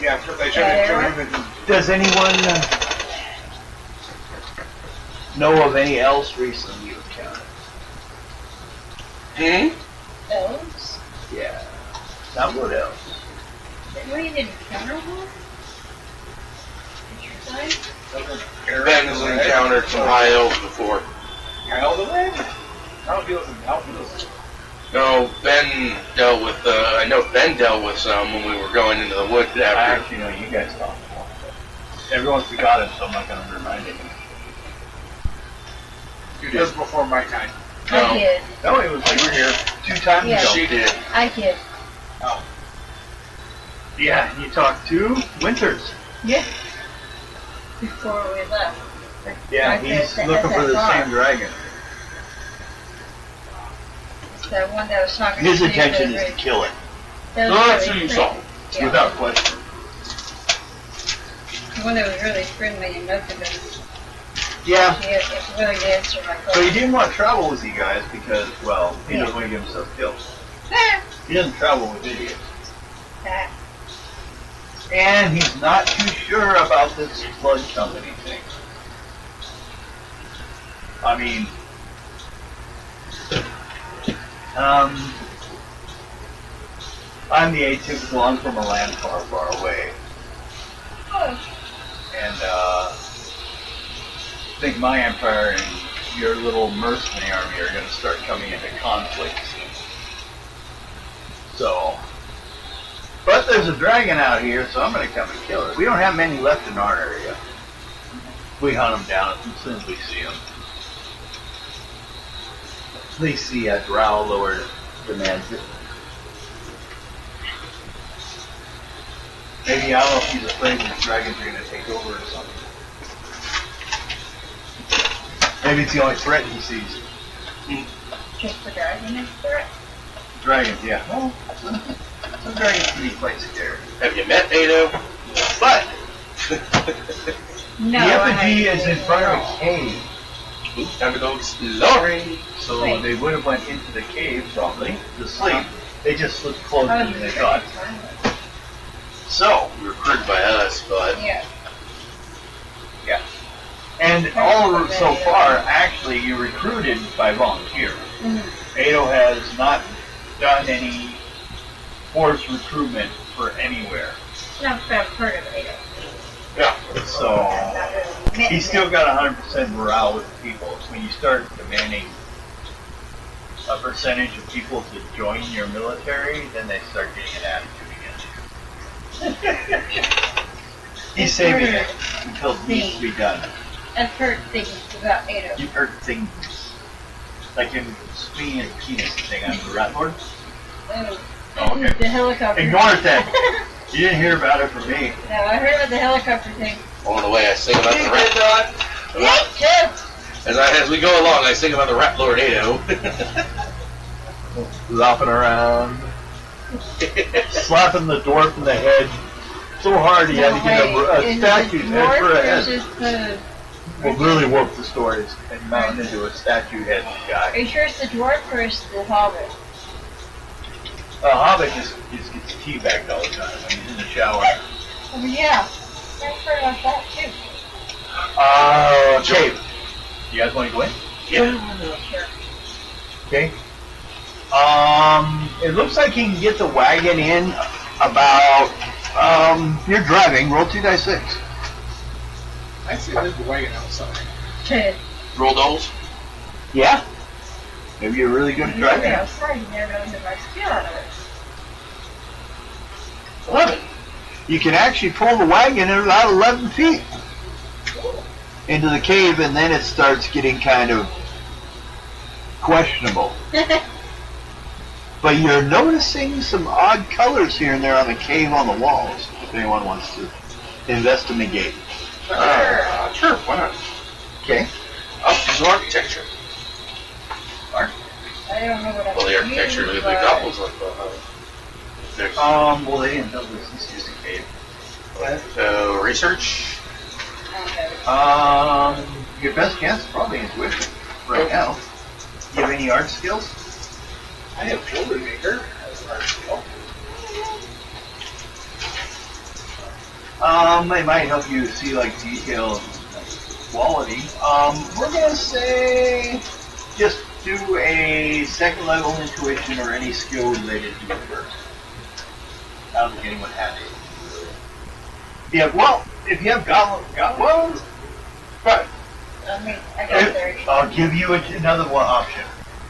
Yeah, because they shouldn't even. Does anyone know of any else recently you've encountered? Elves? Yeah. Not what else? We didn't encounter one? Did you say? Ben has encountered some high elves before. Kyle the Red? How feels it? No, Ben dealt with, I know Ben dealt with some when we were going into the woods I after. actually know you guys talked about it. Everyone's forgot it, so I'm not going to remind anyone. It was before my time. No. I did. No, it was like we're here 2 times Yeah. ago. She did. I did. Yeah, you talked to Winters. Yeah. Before we left. Yeah, Right he's there, looking for the bar. same dragon. That one that was talking His to you, intention that is to kill it, that No, was that's really who you friendly. saw. Yeah. without question. The one that was really friendly and nothing but Yeah. it really did answer my So he question. didn't want to travel with you guys because, well, he doesn't want to get himself killed. He doesn't travel with idiots. Ah, And he's not too sure about this blood company thing. I mean, I'm the atypical. I'm from a land far, far away. Oh, And I think my empire and your little mercenary army are going to start coming into conflict soon. So, but there's a dragon out here, so I'm going to come and kill it. We don't have many left in our area. We hunt them down as soon as we see them. At least the drow lord demands it. Maybe I don't know if he's afraid the dragons are going to take over or something. Maybe it's the only threat he sees. just the dragon is threat? Dragons, yeah. Well, some dragons can be quite scary. Have you met Ado? But No, the I effigy is haven't in front of seen a cave. Time to go exploring. So Wait. they would have went into the cave probably to sleep. They just slipped closer Oh, than they thought. thought. So, Recruited by us, but Yeah. and all so far, actually, you recruited by volunteer. Ado has not done any forced recruitment for anywhere. Not that I've heard of it. yeah. So, Not really met he's still got 100% morale with the people. It's when you start demanding a percentage of people to join your military, then they start getting an attitude against you. He's saving it until it needs to be done. I've heard things about Ado. You've heard things like him swinging a penis thing on the rat lord. Oh, Oh, okay. the helicopter. Ignore it then. You didn't hear about it from me. No, I heard about the helicopter thing. Along the way, I sing about the rat. As we go along, I sing about the rat lord Ado. Flopping around, slapping the dwarf in the head so hard he had to get a statue's head for a head. Well, really warped the stories and mounted into a statue head Are guy. you sure it's the dwarf or it's the hobbit? Hobbit just gets teabagged all the time when he's in the shower. Oh, yeah. I've heard about that too. Cave. You guys want to go in? Yeah. Sure. Okay. It looks like you can get the wagon in about, you're driving, roll 2d6. I see there's the wagon outside. Roll dolls. Yeah. Maybe you're really good at driving. I'm sorry, you never know the right skill out of it. 11. You can actually pull the wagon at about 11 feet into the cave, and then it starts getting kind of questionable. But you're noticing some odd colors here and there on the cave on the walls, if anyone wants to investigate. Sure, why not? Okay. Oh, there's some architecture. I don't know what I'm Well, the architecture of the goblins like that. Well, they didn't build this. This is just a cave. So, research. Your best guess is probably intuition right now. Do you have any art skills? I have jewelry maker as an art skill. It might help you see like detail and quality. We're gonna say just do a second level intuition or any skill related to it first. I don't think anyone has it. Yeah, well, if you have goblins, but I mean, I got 30. I'll give you another one option.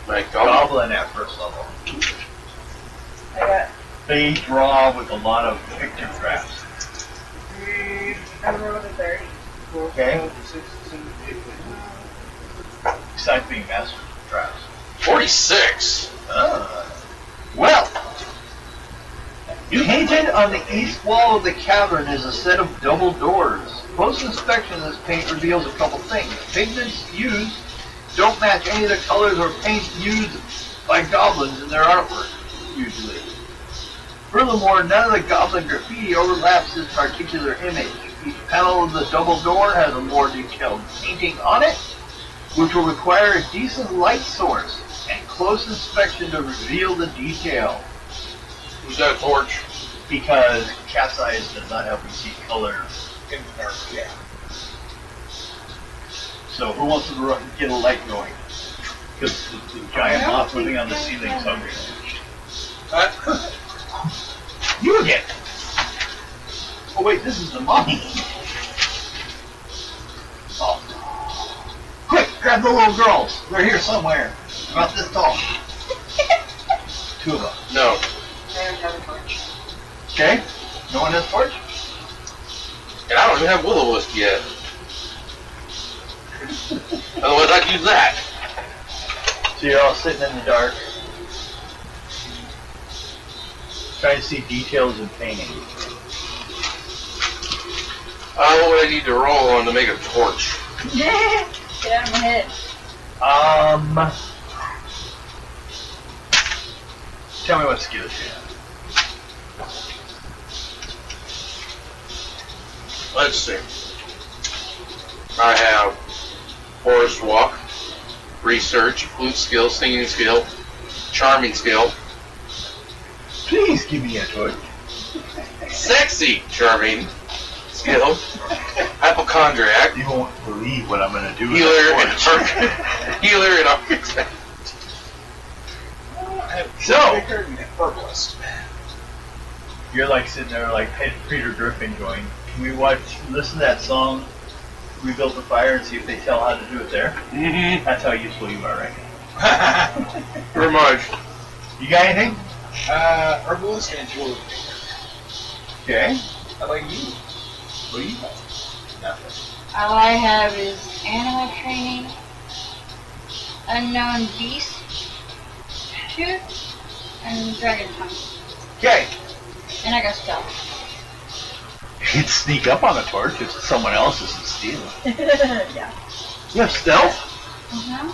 Like Goblin at first level. I got, They draw with a lot of picture drafts. I rolled a 30. Okay. Besides being master of drafts. 46. Well, painted on the east wall of the cavern is a set of double doors. Close inspection of this paint reveals a couple things. Pigments used don't match any of the colors or paints used by goblins in their artwork, usually. Furthermore, none of the goblin graffiti overlaps this particular image. Each panel of the double door has a more detailed painting on it, which will require a decent light source and close inspection to reveal the detail. Who's got a torch? Because cat's eyes does not help you see color in the dark. Yeah. So who wants to get a light going? Because the giant moth living on the ceiling is hungry. You again! Oh wait, this is the mommy. Oh. Quick, grab the little girls. They're here somewhere. About this tall. 2 of them. No. I don't have a torch. Okay? No one has torch? And I don't even have will-o-wisp yet. Otherwise, I'd use that. So you're all sitting in the dark, trying to see details in painting. What would I need to roll on to make a torch? Get out of my head. Tell me what skills you have. Let's see. I have forest walk, research, flute skill, singing skill, charming skill, Please give me a torch. sexy charming skill, hypochondriac, You won't believe what I'm going to do with healer, that and torch. healer and architect. So, herbalist. you're like sitting there like Peter Griffin going, can we listen to that song, We Built the Fire, and see if they tell how to do it there? Mm-hmm. That's how useful you are right now. Pretty much. You got anything? Herbalist and jewelry. Okay. How about you? What do you have? Nothing. All I have is animal training, unknown beast, shoot, and dragon tongue. Okay. And I got stuff. You can sneak up on a torch if someone else isn't stealing. Yeah. You have stealth? Uh-huh.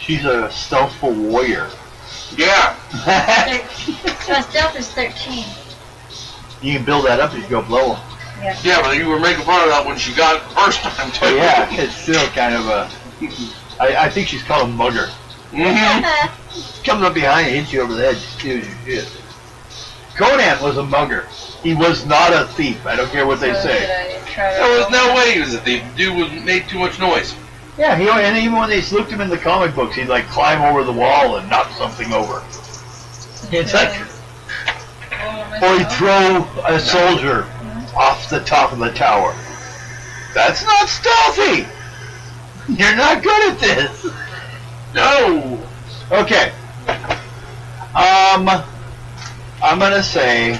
She's a stealthful warrior. Yeah. My stealth is 13. You can build that up as you go below. Yeah, but you were making fun of that when she got it the first time, too. But yeah, it's still kind of a... I think she's called a mugger. Mm-hmm. Comes up behind you, hits you over the head, steals your shit. Conan was a mugger. He was not a thief. I don't care what they say. There was no way he was a thief. The dude made too much noise. Yeah, and even when they looked him in the comic books, he'd like climb over the wall and knock something over. It's like... Or he'd throw a soldier off the top of the tower. That's not stealthy! You're not good at this! No! Okay. I'm gonna say...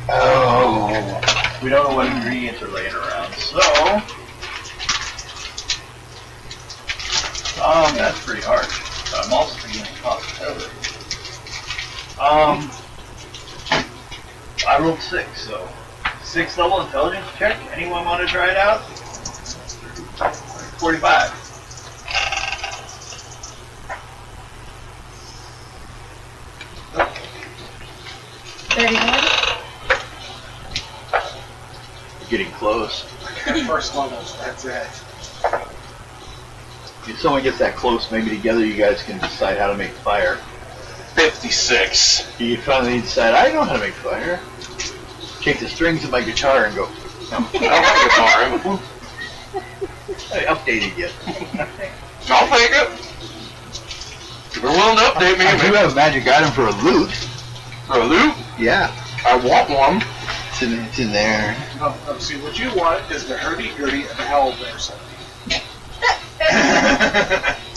Oh... We don't know what ingredients are laying around, so... That's pretty hard. But I'm also thinking it costs heavily. I rolled 6, so... 6th level intelligence check. Anyone want to try it out? 45. Getting close. First levels, that's it. If someone gets that close, maybe together you guys can decide how to make fire. 56. You finally decide, I know how to make fire. Take the strings of my guitar and go. No. I don't have a guitar. I updated yet. I'll take it. If you're willing to update me, I do have a magic item for a lute. For a loot, Yeah. I want one. It's in there. No, see, what you want is the hurdy-gurdy of the owlbear something.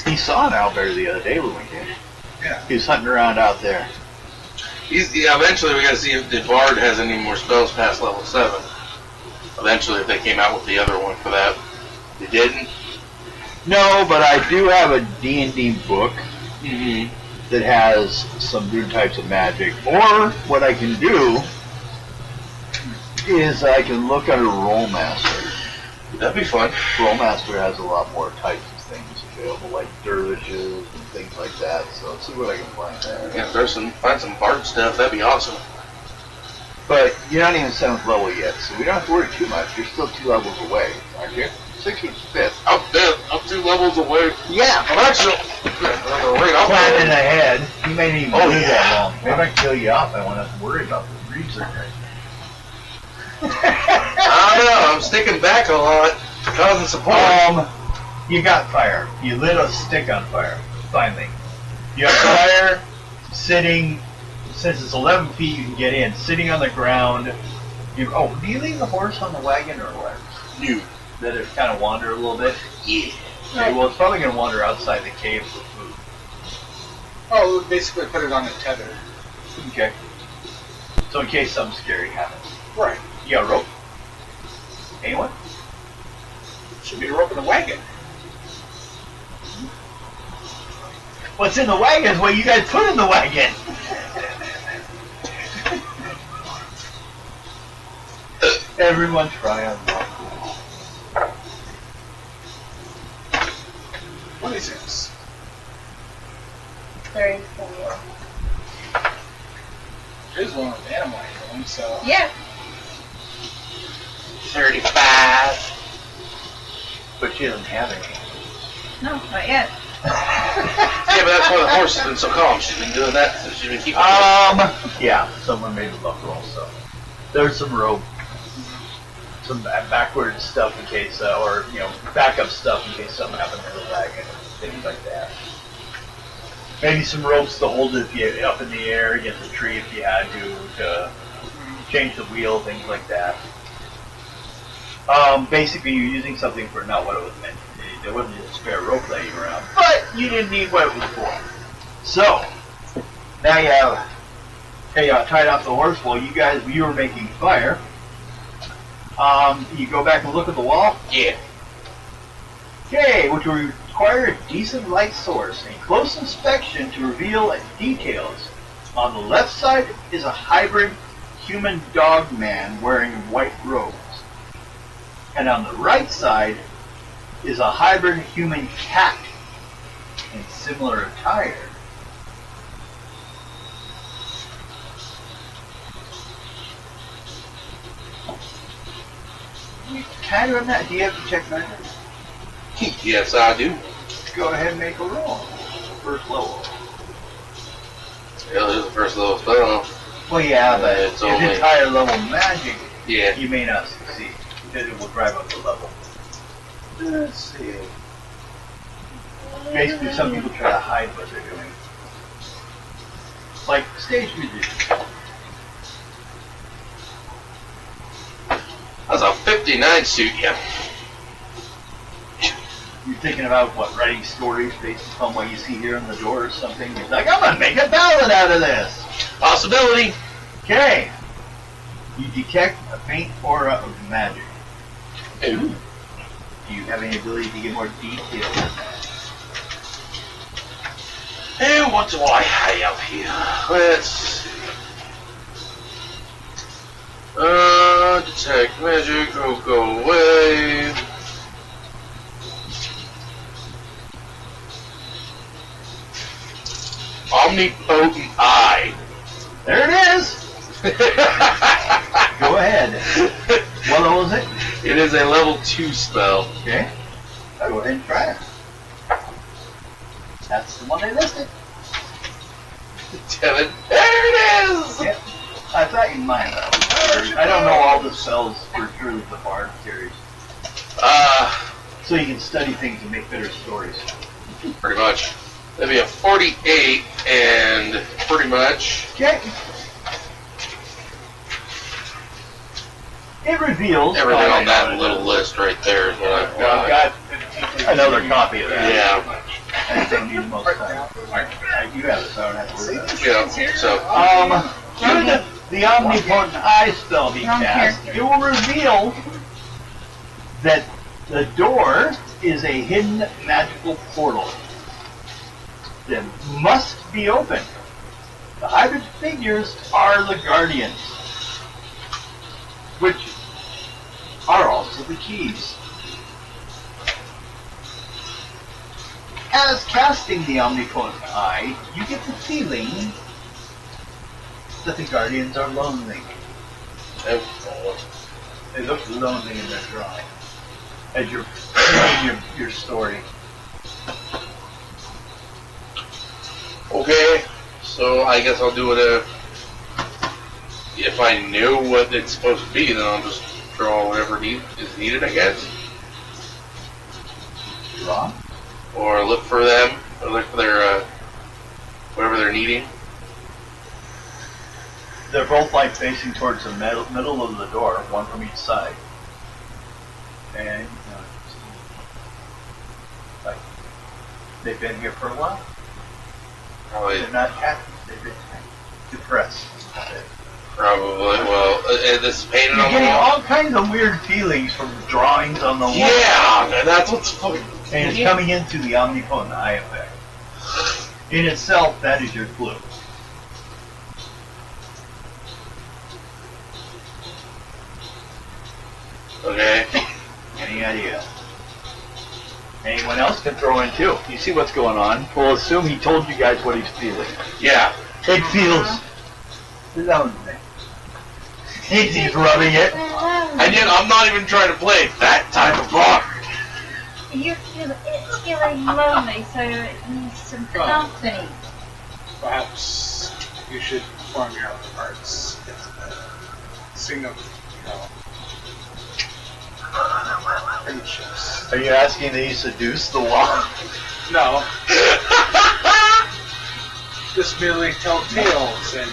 He saw an owlbear the other day when we came. Yeah. He was hunting around out there. Eventually, we gotta see if the Bard has any more spells past level 7. Eventually, if they came out with the other one for that. They didn't? No, but I do have a D&D book Mm-hmm. that has some new types of magic. Or what I can do is I can look under Rollmaster. That'd be fun. Rollmaster has a lot more types of things available, like dervishes and things like that. So let's see what I can find there. Yeah, if there's find some Bard stuff, that'd be awesome. But you're not even 7th level yet, so we don't have to worry too much. You're still 2 levels away, aren't you? 6th and 5th. Up 2 levels away. Yeah. I'm actually... Planning ahead. You may not even Oh, live yeah. that long. Maybe I can kill you off. I won't have to worry about the research. I don't know, I'm sticking back a lot. Causing support. You got fire. You lit a stick on fire. Finally. You have fire sitting, since it's 11 feet you can get in, sitting on the ground. Do you leave the horse on the wagon or what? New. Let it kind of wander a little bit? Yeah. Okay, well, it's probably going to wander outside the cave for food. Oh, we basically put it on a tether. Okay. So in case something scary happens. Right. You got a rope? Anyone? Should be a rope in the wagon. What's in the wagon is what you guys put in the wagon. Everyone try on rock. What is this? 34. Here's one with animal handling, so. Yeah. 35. But she doesn't have any. No, not yet. Yeah, but that's why the horse has been so calm. She's been doing that since she's been keeping. Yeah, someone made a buffalo, so there's some rope, some backward stuff in case, or backup stuff in case something happened to the wagon, things like that. Maybe some ropes to hold it if you up in the air against a tree if you had to change the wheel, things like that. Basically, you're using something for not what it was meant. There wasn't a spare rope laying around, but you didn't need what it was for. So, now you have, tied off the horse while you were making fire. You go back and look at the wall. Yeah. Okay, which will require a decent light source. A close inspection to reveal details. On the left side is a hybrid human dog man wearing white robes. And on the right side is a hybrid human cat in similar attire. Kind of that. Do you have to check magic? Yes, I do. Go ahead and make a roll. First level. Yeah, this is the first level spell. Well, yeah, but It's it's only- higher level magic. Yeah. You may not succeed because it will drive up the level. Let's see. Basically, some people try to hide what they're doing. Like stage musicians. That's a 59 suit, yeah. You're thinking about what, writing stories based upon what you see here on the door or something. You're like, I'm gonna make a ballad out of this. Possibility. Okay. You detect a faint aura of magic. Ooh. Do you have any ability to get more detail than that? And what do I have here? Let's see. Detect magic, go away. Omnipotent eye. There it is! Go ahead. What level is it? It is a level 2 spell. Okay. Go ahead and try it. That's the one they listed. Damn it. There it is! Yep. I thought you might have. I don't know all the spells for truly the Bard series. So you can study things and make better stories. Pretty much. That'd be a 48 and pretty much. Okay. It reveals Everything on that little list right there is what I've Well, got. I've got another copy of that. Yeah. I don't need most time. You have it, so I don't have to worry about it. Yeah. So, Should the omnipotent eye spell be Wrong cast, character. it will reveal that the door is a hidden magical portal that must be opened. The hybrid figures are the guardians, which are also the keys. As casting the omnipotent eye, you get the feeling that the guardians are lonely. They look lonely in their drawing as you're telling your story. okay. So I guess I'll do it if I know what it's supposed to be, then I'll just draw whatever is needed, I guess. Wrong. or look for them, or look for their whatever they're needing. They're both like facing towards the middle of the door, one from each side. And like they've been here for a while. Probably, They're not happy. They've been depressed. probably. Well, this is painted You're on the getting wall. all kinds of weird feelings from drawings on the wall. Yeah, that's what's fucking. And it's coming into the omnipotent eye effect. In itself, that is your clue. Okay. Any idea? Anyone else can throw in too. You see what's going on. We'll assume he told you guys what he's feeling. Yeah. It feels lonely. He's rubbing it. And yet, I'm not even trying to play that type of bar. It's feeling lonely, so it needs some company. Perhaps you should form your own parts. Sing of, friendships. Are you asking that he seduce the wall? No. Just merely tell tales and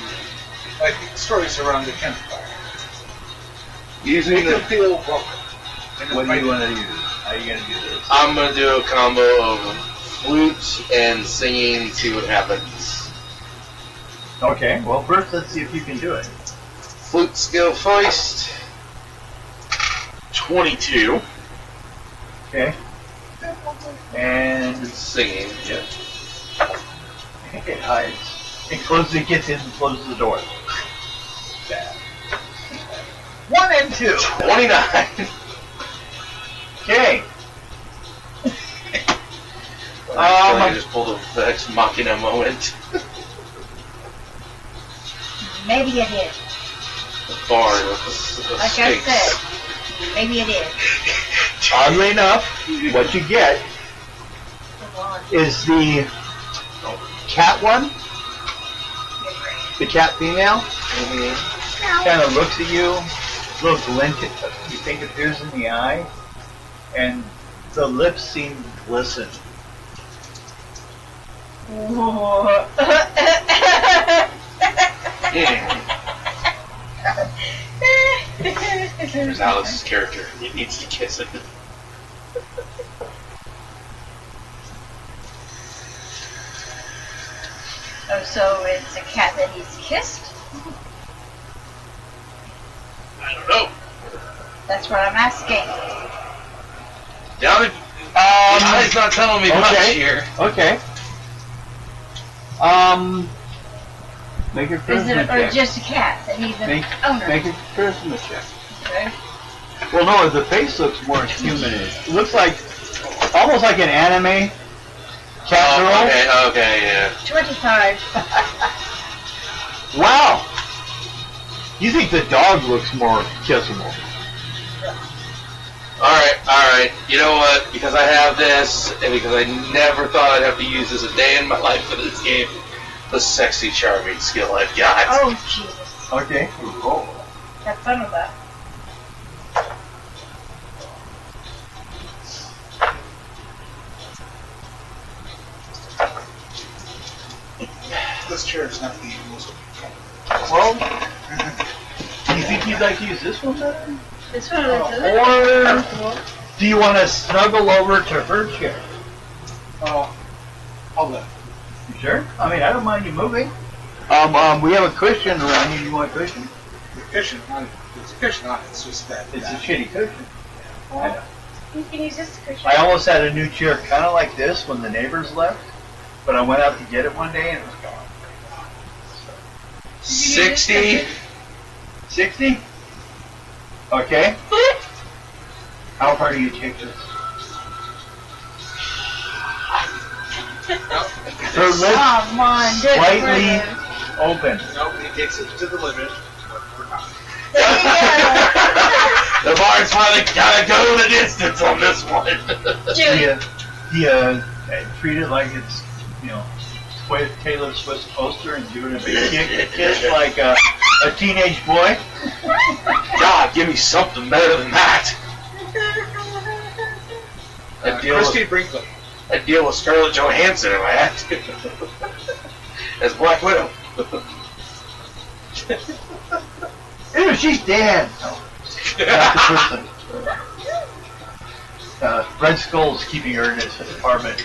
like stories around the campfire. Using Make them the, feel welcome. What do you want to use? How are you going to do this? I'm gonna do a combo of flute and singing. See what happens. Okay, well first let's see if you can do it. Flute skill first. 22. Okay. And Singing. Yeah. it hides. It closes, it gets in and closes the door. Bad. 1 and 2. 29. Okay. I just pulled a Vex Machina moment. Maybe it is. The bard with the Like I Sphinx. said, maybe it is. Oddly enough, what you get is the cat one, the cat female, kind of looks at you, little glint, you think it appears in the eye, and the lips seem to glisten. There's Alex's character. He needs to kiss it. Oh, so it's a cat that he's kissed? I don't know. That's what I'm asking. Down it. He's not telling me much Okay. here. Okay. Make a Is charisma it or check. just a cat that he's an Make owner? a charisma check. Okay. Well, no, the face looks more human-ish. It looks like, almost like an anime cat girl. Okay, yeah. 25. Wow! You think the dog looks more kissable? Alright. You know what? Because I have this, and because I never thought I'd have to use this a day in my life for this game, the sexy charming skill I've got. Oh, Jesus. Okay. Roll. Have fun with that. This chair is not the most Well, do you think you'd like to use this one better? This one looks a Or little do you want to snuggle over to her chair? Oh, I'll let. You sure? I mean, I don't mind you moving. We have a cushion around here. You want a cushion? The cushion on it. There's a cushion on it. It's just that. It's a shitty cushion. I know. You can use this cushion. I almost had a new chair kind of like this when the neighbors left, but I went out to get it one day and it was gone. 60. 60? Okay. How far do you take this? Her lips Come on, do it slightly further. open. Nobody takes it to the limit. There you go. The bard's finally gotta go the distance on this one. Do you treat it like it's, Taylor Swift's poster and give it a big kiss like a teenage boy? God, give me something better than that. I'd deal Christy with, Brinkley. I'd deal with Scarlett Johansson if I had to. As Black Widow. Ew, she's dead. No, not the person. Red Skull's keeping her in his apartment.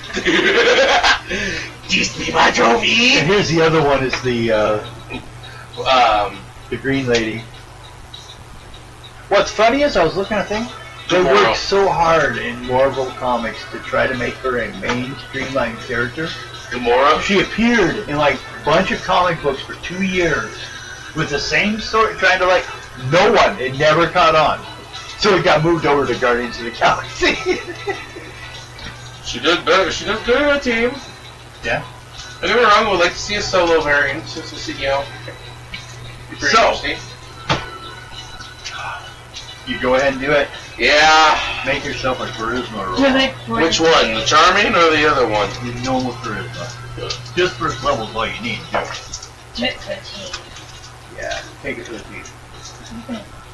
Just be my trophy. And here's the other one: is the Green Lady. What's funny is I was looking at things. They Tomorrow. worked so hard in Marvel Comics to try to make her a main streamlined character. Gamora. She appeared in like a bunch of comic books for 2 years with the same story, trying to like no one. It never caught on, so it got moved over to Guardians of the Galaxy. She does better. She does good on a team. Yeah. Don't get me wrong. We'd like to see a solo variant. Just to see, you know. Be pretty So- interesting. You go ahead and do it. Yeah. Make yourself a charisma roll. Which one? The Charming or the other one? You normal charisma. Just first level's all you need. Do it. Take the team. Yeah. Take it to the team.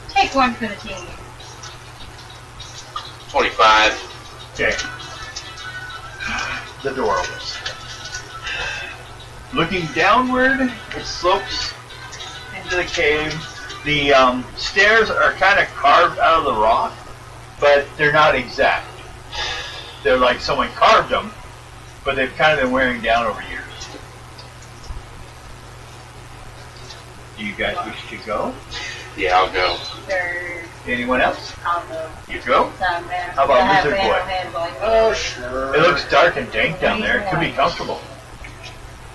Take one for the team. 25. Okay. The door opens. Looking downward, it slopes into the cave. The stairs are kind of carved out of the rock, but they're not exact. They're like someone carved them, but they've kind of been wearing down over years. Do you guys wish to go? Yeah, I'll go. Third. Anyone else? I'll go. You go? How How about Lizard Boy? Oh, sure. It looks dark and dank down there. It could be comfortable.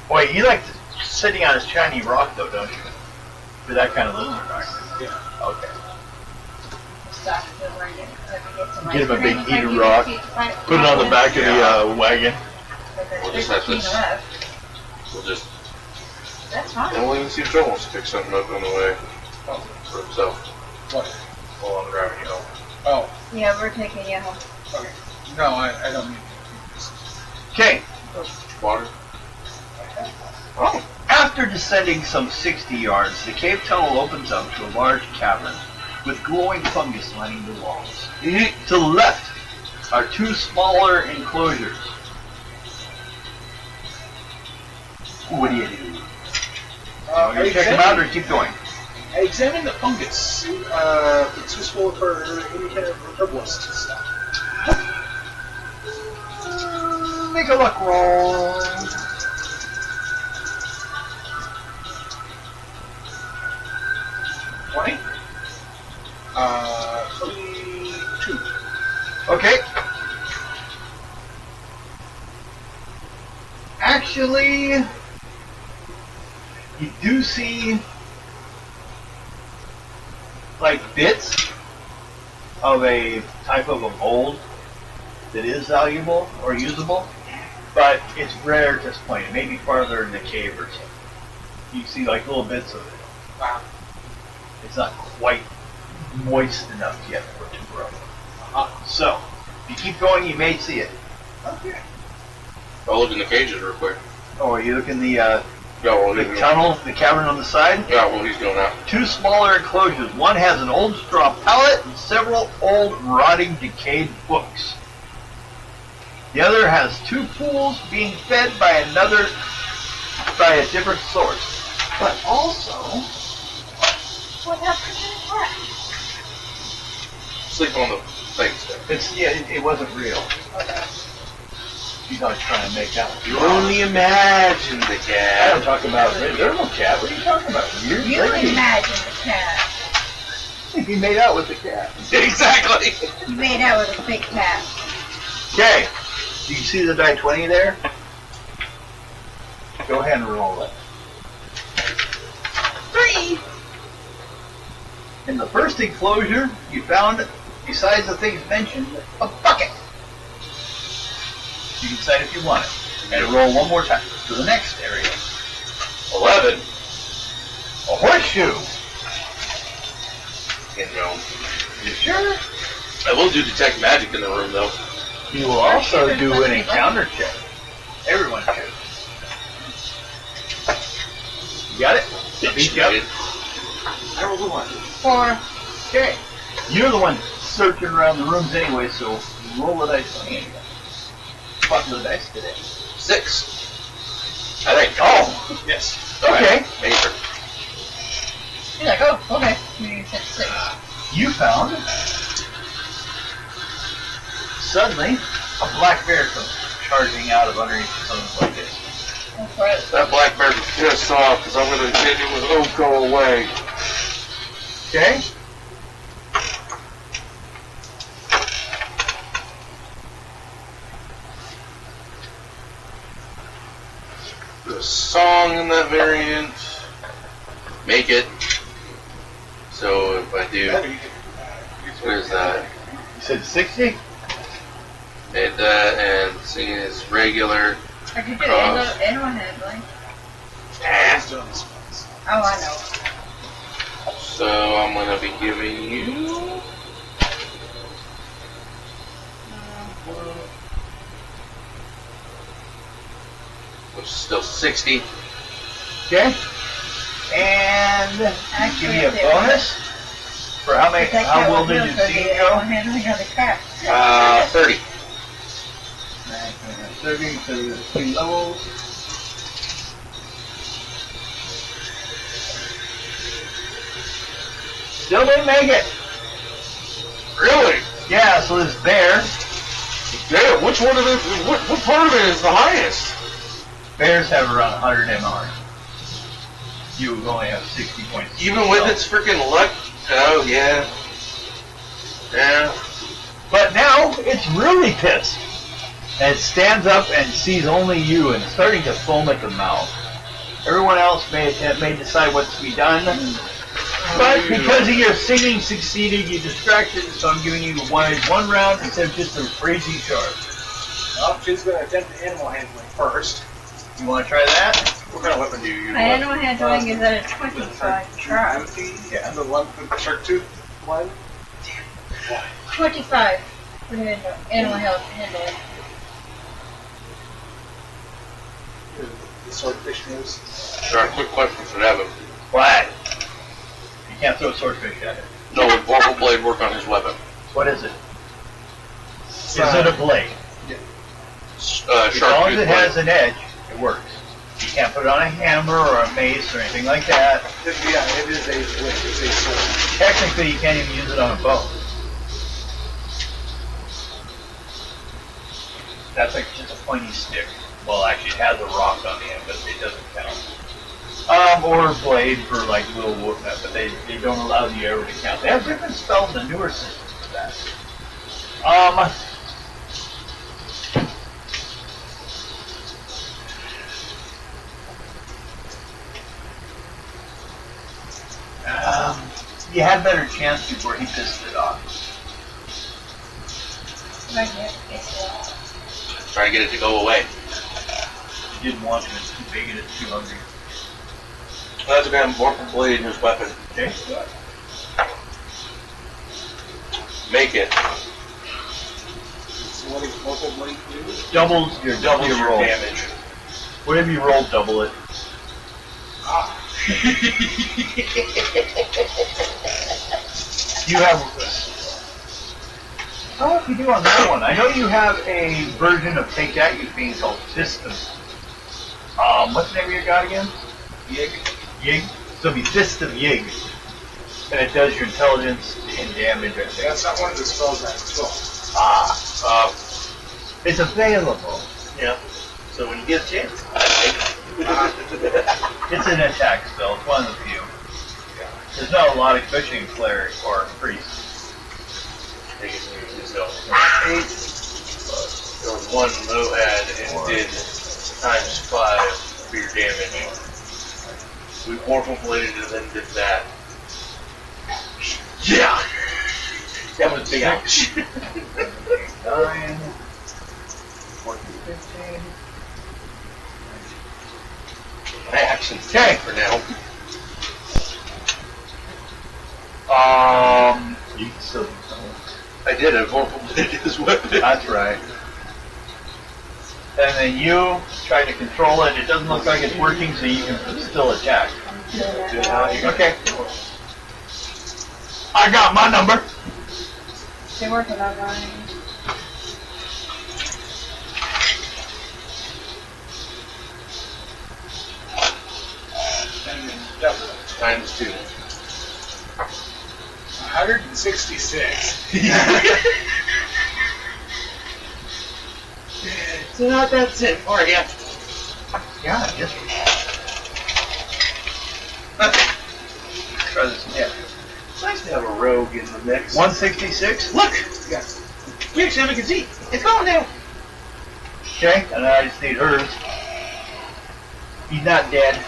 Boy, you like sitting on a shiny rock, though, don't you? For that kind of lizard rock. Yeah. Okay. Get him a big heater rock. Put it on the back of the wagon. We'll just have this. We'll just. That's fine. And we'll even see if Joel wants to pick something up on the way. For himself. What? While I'm driving you home. Oh, Yeah, we're taking you home. okay. No, I don't mean Okay. Water? Oh. After descending some 60 yards, the cave tunnel opens up to a large cavern with glowing fungus lining the walls. To the left are two smaller enclosures. What do you do? You check them out or keep going? I examine the fungus. It's useful for any kind of herbalist stuff. Make a luck roll. $20. 22. Okay. Actually, you do see like bits of a type of a mold that is valuable or usable, but it's rare at this point. It may be farther in the cave or something. You see like little bits of it. Wow. It's not quite moist enough yet for it to grow. So, if you keep going, you may see it. Okay. I'll look in the cages real quick. Oh, are you looking the Yeah, well, the tunnel, the cavern on the side? Yeah, well, he's going out. Two smaller enclosures. One has an old straw pallet and several old, rotting, decayed books. The other has two pools being fed by a different source. But also, What happened to the cat? Sleep on the things there. it wasn't real. She's not trying to make out. You only imagine the I cat. don't talk about there's no cat. What are you talking about? You're You crazy. imagine the cat. He made out with the cat. Exactly. You made out with a fake cat. Okay. Do you see the die 20 there? Go ahead and roll it. 3. In the first enclosure, you found, besides the things mentioned, a bucket. You can decide if you want it. And roll one more time to the next area. 11. A horseshoe. You know. You sure? I will do detect magic in the room, though. You will also do an encounter check. Everyone should. You got it? Beat you up. I rolled a 1. 4. Okay. You're the one searching around the rooms anyway, so roll the dice on me. Fuck the dice today. 6. I think. Oh! Yes. Okay. Make it sure. He's like, oh, okay. You said 6. You found suddenly a black bear comes charging out of underneath something like this. That's right. That black bear's pissed off because I'm going to hit it with, oh, go away. Okay? The song in that variant. Make it. So if I do, what is that? You said 60? Hit that and sing it as regular. I could do Cross. animal handling. He's doing this once. Oh, I know. So I'm going to be giving you. Which is still 60. Okay. And give me a bonus for how many, how well did your team go? Animal handling of the cat. 30. 30 to the 3 levels. Still didn't make it. Really? Yeah, so this bear, Yeah, which one of it, what part of it is the highest? bears have around 100 MR. You only have 60 points. Even with its freaking luck? Oh, yeah. Yeah. But now it's really pissed. And it stands up and sees only you and it's starting to foam at the mouth. Everyone else may decide what's to be done. But because of your singing succeeded, you distracted, so I'm giving you one round instead of just a crazy charge. Well, she's going to attempt the animal handling first. You want to try that? What kind of weapon do you use? My animal handling is at a 25 try. Yeah, the one with the shark tooth one. 25 for the animal health handling. The swordfish moves. Sure, quick question for Evan. What? You can't throw a swordfish at it. No, would Vorpal Blade work on his weapon? What is it? Is it a blade? As long Sharp as it has an edge, it works. You can't put it on a hammer or a mace or anything like that. Yeah, it is a blade. It's a sword. Technically, you can't even use it on a bow. That's like just a pointy stick. Well, actually, it has a rock on the end, but it doesn't count. Or a blade for like little wood, but they don't allow you ever to count. They have different spells in the newer systems for that. You had better chance before he pissed it off. Right here. It's Try to get it to go away. You didn't want it, it's too big and it's too hungry. That's okay, I'm Vorpal Blade in his weapon. Okay? Make it. So what does multiple blade do? Doubles your roll. damage. Whatever you roll, double it. You have. How if you do on that one? I know you have a version of Take That You Fiend called System. What's the name of your god again? Yig. Yig. So it'll be System Yig, and it does your intelligence and damage. I think. That's not one of the spells that's 12. It's available. Yeah. So when you get a chance, It's an attack spell. It's one of the few. There's not a lot, especially in cleric or priest. There was one Mohad and did times 5 for your damage. We Vorpal Bladed and then did that. Yeah! That was big ouch. 9, 14, 15. My action's 10 for now. You can still do something. I did a Vorpal Bladed his weapon. That's right. And then you try to control it. It doesn't look like it's working, so you can still attack. Okay. I got my number. They're working on mine. times 2. 166. So now that's it for you. Yeah, I guess. Try this again. It's nice to have a rogue in the mix. 166. Look! Yes. We actually have a conceit. It's gone now. Okay, and I just need hers. He's not dead,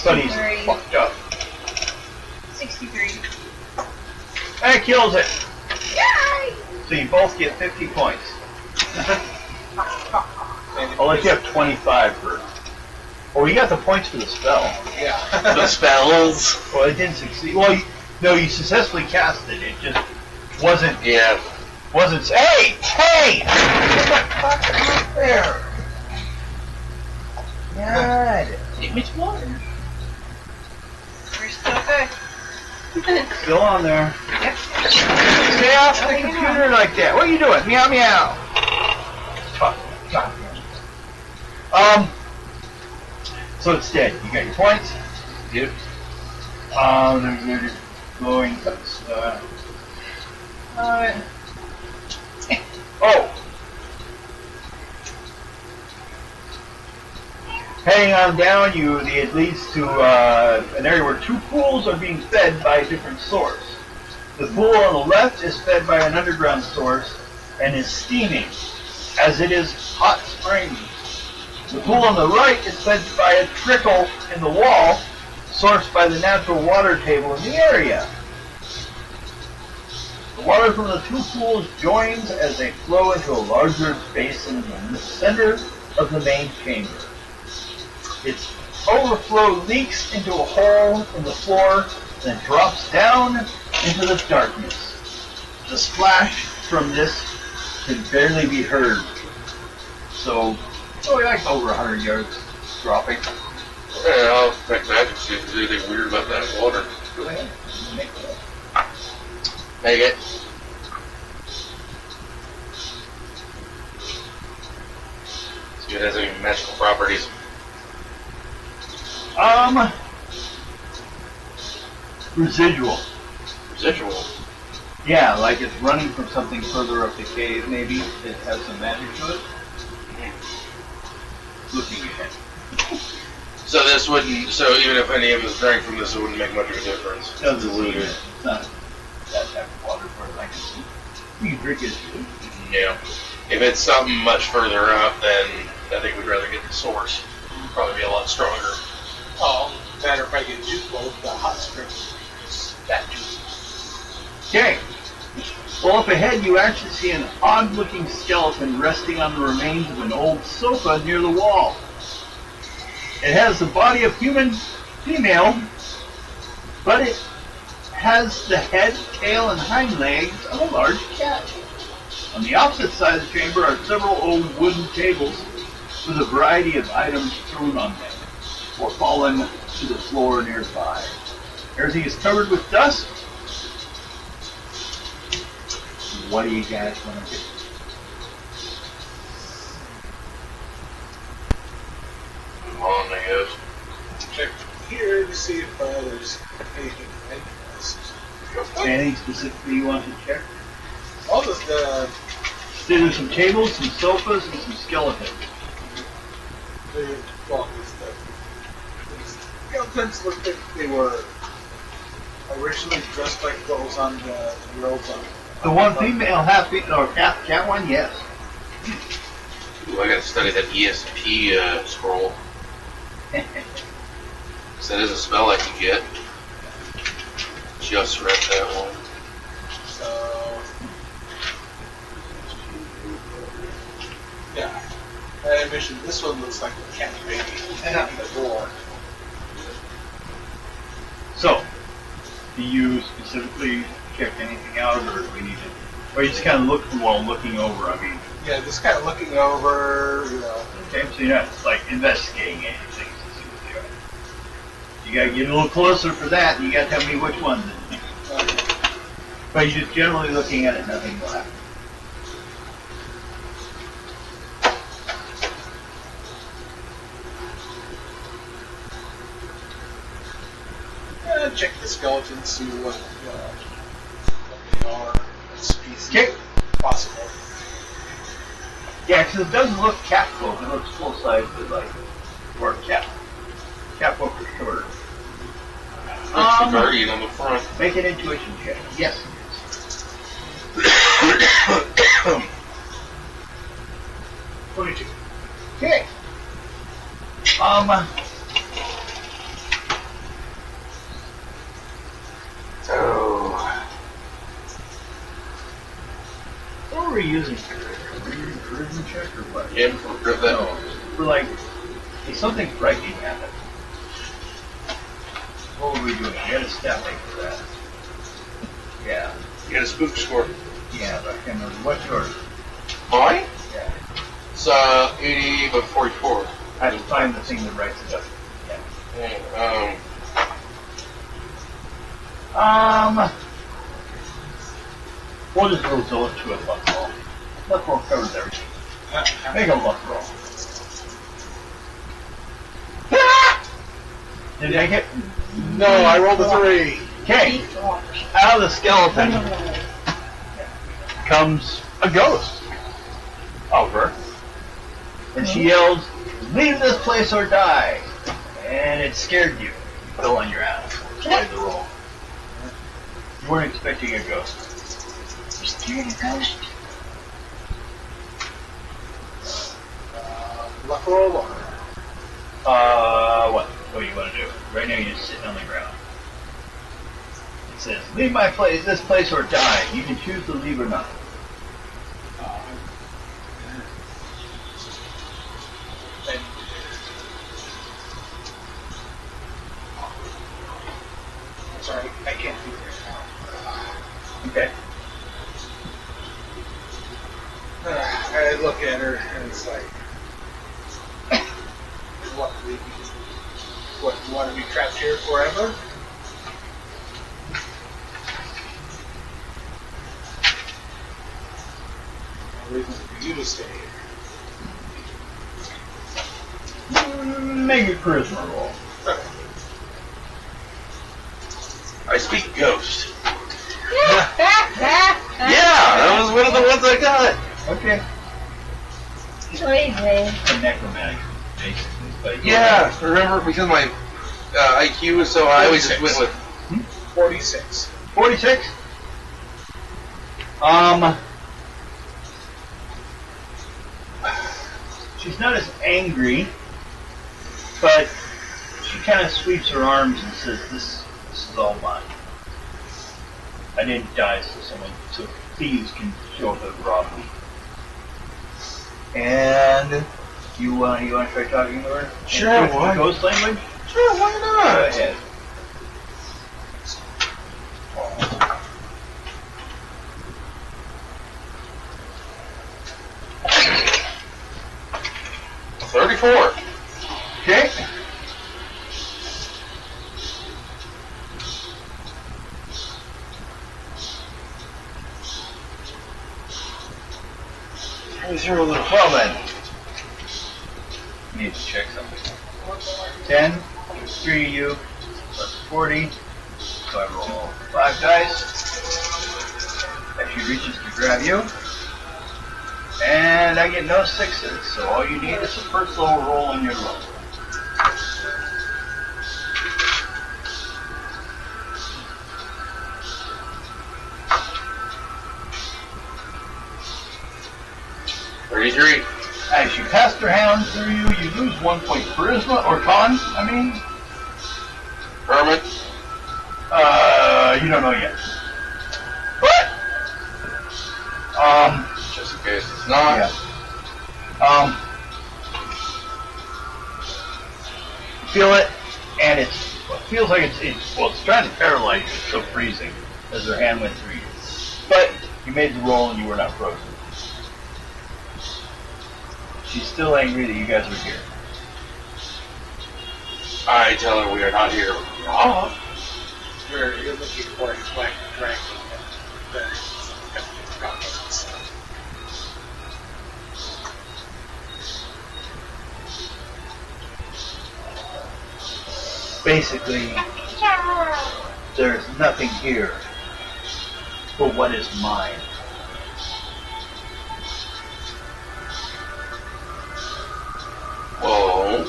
but he's 63. fucked up. 63. That kills it. Yay! So you both get 50 points. And I'll let you have 25 for. Oh, you got the points for the spell. Yeah. The spells. Well, it didn't succeed. Well, no, you successfully cast it. It just wasn't. Yeah. Wasn't. Hey! Hey! Get the fuck out there! God. Give me some water. We're still good. Still on there. Yep. Stay off the computer like that. What are you doing? Meow meow. Fuck. God. So it's dead. You got your points. Yep. They're just going. Oh. Heading on down, it leads to an area where 2 pools are being fed by a different source. The pool on the left is fed by an underground source and is steaming, as it is hot springs. The pool on the right is fed by a trickle in the wall, sourced by the natural water table in the area. The water from the 2 pools joins as they flow into a larger basin in the center of the main chamber. Its overflow leaks into a hole in the floor, then drops down into the darkness. The splash from this can barely be heard. So, like over 100 yards dropping. Yeah, I'll affect magic see if there's anything weird about that water. Go ahead. Make that. Make it. See if it has any magical properties. Residual. Residual. Yeah, like it's running from something further up the cave, maybe. It has some magic to it. Looking ahead. So this wouldn't. So even if any of us drank from this, it wouldn't make much of a difference. Doesn't dilute it. It's not that type of water for it, I can see. You can drink it too. Yeah. If it's something much further up, then I think we'd rather get the source. It'd probably be a lot stronger. Oh, matter if I get juice both the hot spring. That juice. Okay. Well, up ahead, you actually see an odd-looking skeleton resting on the remains of an old sofa near the wall. It has the body of human female, but it has the head, tail, and hind legs of a large cat. On the opposite side of the chamber are several old wooden tables with a variety of items strewn on them, or fallen to the floor nearby. Everything is covered with dust. What do you guys want to do? Move on, I guess. Check here to see if there's anything interesting. Anything specifically you want to check? All of the There's some tables, some sofas, and some skeletons. well, these skeletons look like they were originally dressed like those on the robes on. The one female or cat one, yes. Ooh, I gotta study that ESP scroll. So that is a spell I can get. Just read that one. So yeah, I mentioned this one looks like a cat baby on the door. So, do you specifically check anything out, or do we need to? Or you just kind of look while looking over? I mean, Yeah, just kind of looking over, you know. okay, so you're not like investigating anything to see what they are. You gotta get a little closer for that, and you gotta tell me which ones. But you're just generally looking at it, nothing will happen. check the skeletons, see what they are, what species Okay. possible. Yeah, because it doesn't look cat folk. It looks full size, but like, or cat. Cat folk for sure. Looks the guardian on the front. Make an intuition check. Yes. 22. Okay. Oh. What were we using for charisma check or what? Yeah, for that. No, for like, if something frightening happened. What were we doing? We had a stat make for that. Yeah. You got a spook score. Yeah, but I can't remember. What's yours? Mine? Yeah. It's 80 by 44. I have to find the thing that writes it up. Yeah. We'll just roll those to a luck roll. Luck roll covers everything. Make a luck roll. Did you make it? No, I rolled a 3. Okay. Out of the skeleton comes a ghost of her. And she yells, "Leave this place or die!" And it scared you. You fell on your ass. Played the roll. You weren't expecting a ghost. You're scared of ghosts? Luck roll or? What? What do you want to do? Right now you're just sitting on the ground. It says, "Leave this place or die." You can choose to leave or not. Sorry, I can't do that Okay. now. I look at her and it's like, what, you want to be trapped here forever? No reason for you to stay here. Make a charisma roll. I speak ghost. Yeah, Yeah, that was one of the ones I got. Okay. Crazy. A necromantic, basically. But Yeah, remember, because my IQ is so high, we just went with 46. 46? She's not as angry, but she kind of sweeps her arms and says, This is all mine. I didn't die so thieves can show up and rob me." And you want to try talking to her? Sure, In why? ghost language? Sure, why Go not? ahead. $34. Okay. Well then, need to check something. 10, 3 you, plus 40. So I roll 5 dice. As she reaches to grab you. And I get no 6s, so all you need is a first level roll on your roll. As she passed her hand through you, you lose 1 point charisma, or con, I mean. Hermit. You don't know yet. What? Just in case it's not. Yeah. Feel it, and it feels like it's trying to paralyze you, it's so freezing, as her hand went through you. But you made the roll and you were not frozen. She's still angry that you guys are here. I tell her we are not here. Oh. You're looking for a black dragon that Basically, There's nothing here but what is mine. Whoa.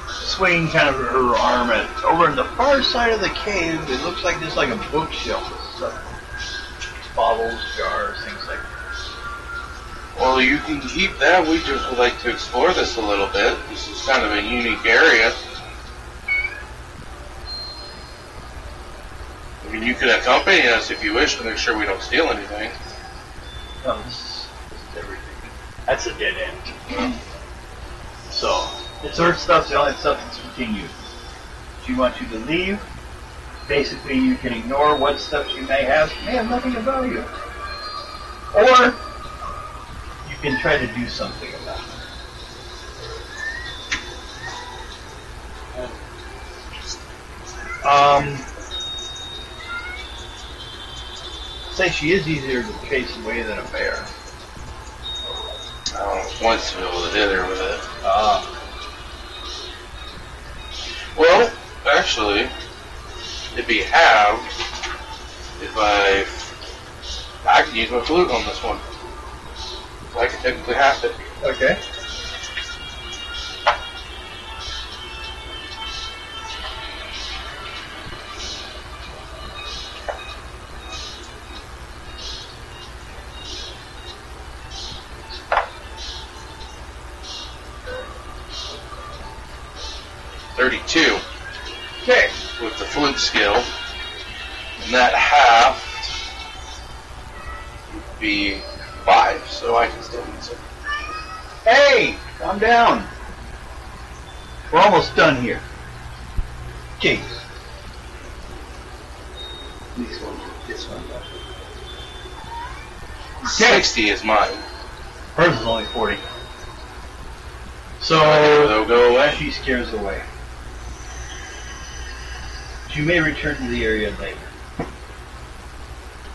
Swinging kind of her arm at over in the far side of the cave. It looks like there's like a bookshelf with stuff, bottles, jars, things like that. Well, you can keep that. We just would like to explore this a little bit. This is kind of a unique area. I mean, you could accompany us if you wish to make sure we don't steal anything. No, this is everything. That's a dead end. So, it's her stuff's the only stuff that's continued. She wants you to leave. Basically, you can ignore what stuff she may have. She may have nothing of value. Or, you can try to do something about it. Say she is easier to chase away than a bear. I don't want to be able to hit her with it. Well, actually, it'd be halved if I can use my flute on this one. So I can technically half it. Okay. Okay. With the flute skill. And that half would be 5, so I can still use it. Hey, calm down. We're almost done here. Jeez. This one. 60 is mine. Hers is only 40. So They'll go away. she scares away. She may return to the area later,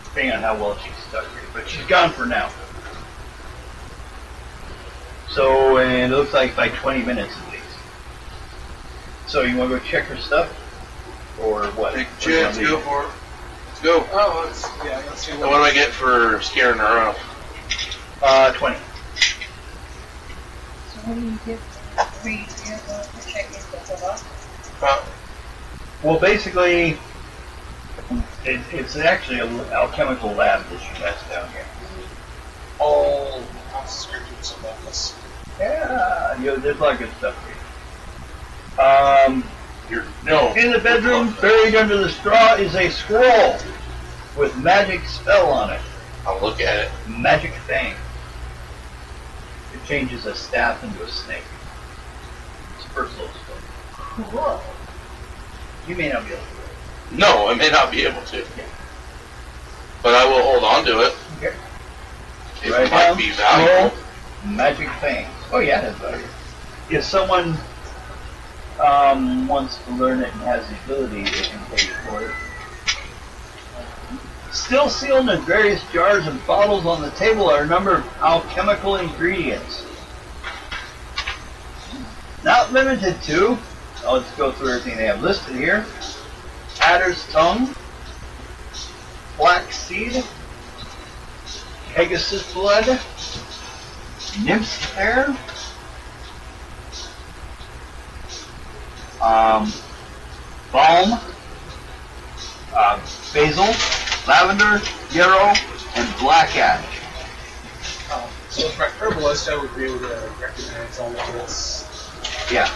depending on how well she's stuck here. But she's gone for now. So, and it looks like by 20 minutes at least. So you want to go check her stuff? Or what? Take a chance, go for it. Let's go. Oh, let's see So what do I get for scaring her off? 20. So what do you get for you to check your stuff out? Well, basically, it's actually an alchemical lab that she has down here. all descriptions about this. Yeah, there's a lot of good stuff here. No. In the bedroom, buried under the straw, is a scroll with magic spell on it. I'll look at it. Magic Fang. It changes a staff into a snake. It's a personal spell. Cool. You may not be able to do it. No, I may not be able to. But I will hold on to it. Okay. It Right might now, be valuable. scroll, Magic Fang. Oh yeah, that's value. If someone wants to learn it and has the ability, they can pay for it. Still sealed in various jars and bottles on the table are a number of alchemical ingredients. Not limited to, let's go through everything they have listed here. Adder's tongue, flaxseed, Pegasus blood, nymph's hair, balm, basil, lavender, yarrow, and black ash. So for herbalist, I would be able to recognize all of this. Yeah.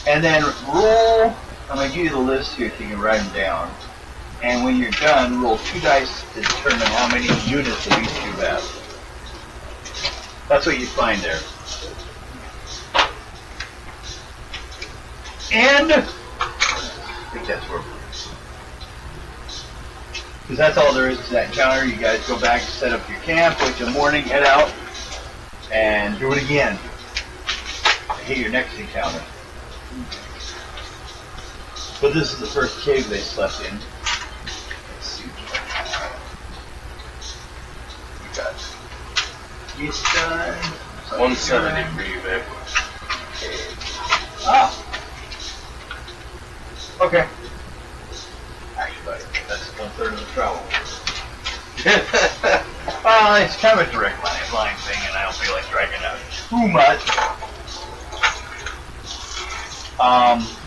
And then roll, I'm going to give you the list here so you can write them down. And when you're done, roll 2 dice to determine how many units of each you have. That's what you find there. And, I think that's where, because that's all there is to that encounter. You guys go back, set up your camp, wait till morning, head out, and do it again. Hit your next encounter. But this is the first cave they slept in. Let's see. It's done. 170 for you, babe. Ah. Okay. Actually, that's 1/3 of the travel. It's kind of a direct line thing, and I don't feel like dragging it out too much.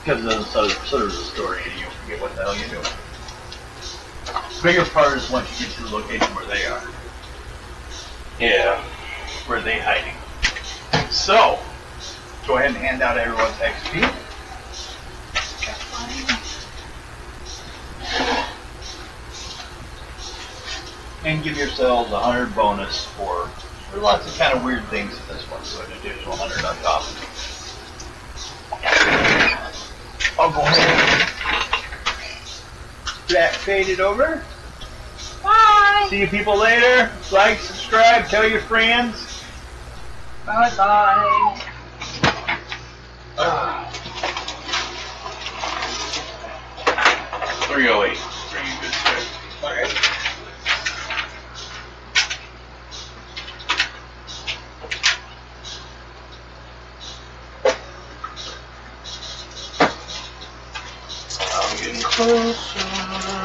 Because of sort of the story, and you forget what the hell you're doing. The bigger part is once you get to the location where they are. Yeah. Where are they hiding? So, go ahead and hand out everyone's XP. And give yourselves 100 bonus for lots of kind of weird things in this one, so an additional 100 on top. I'll go ahead and fade it over. Bye. See you people later. Like, subscribe, tell your friends. Bye bye. 308 for you, good sir. Okay. I'm getting closer.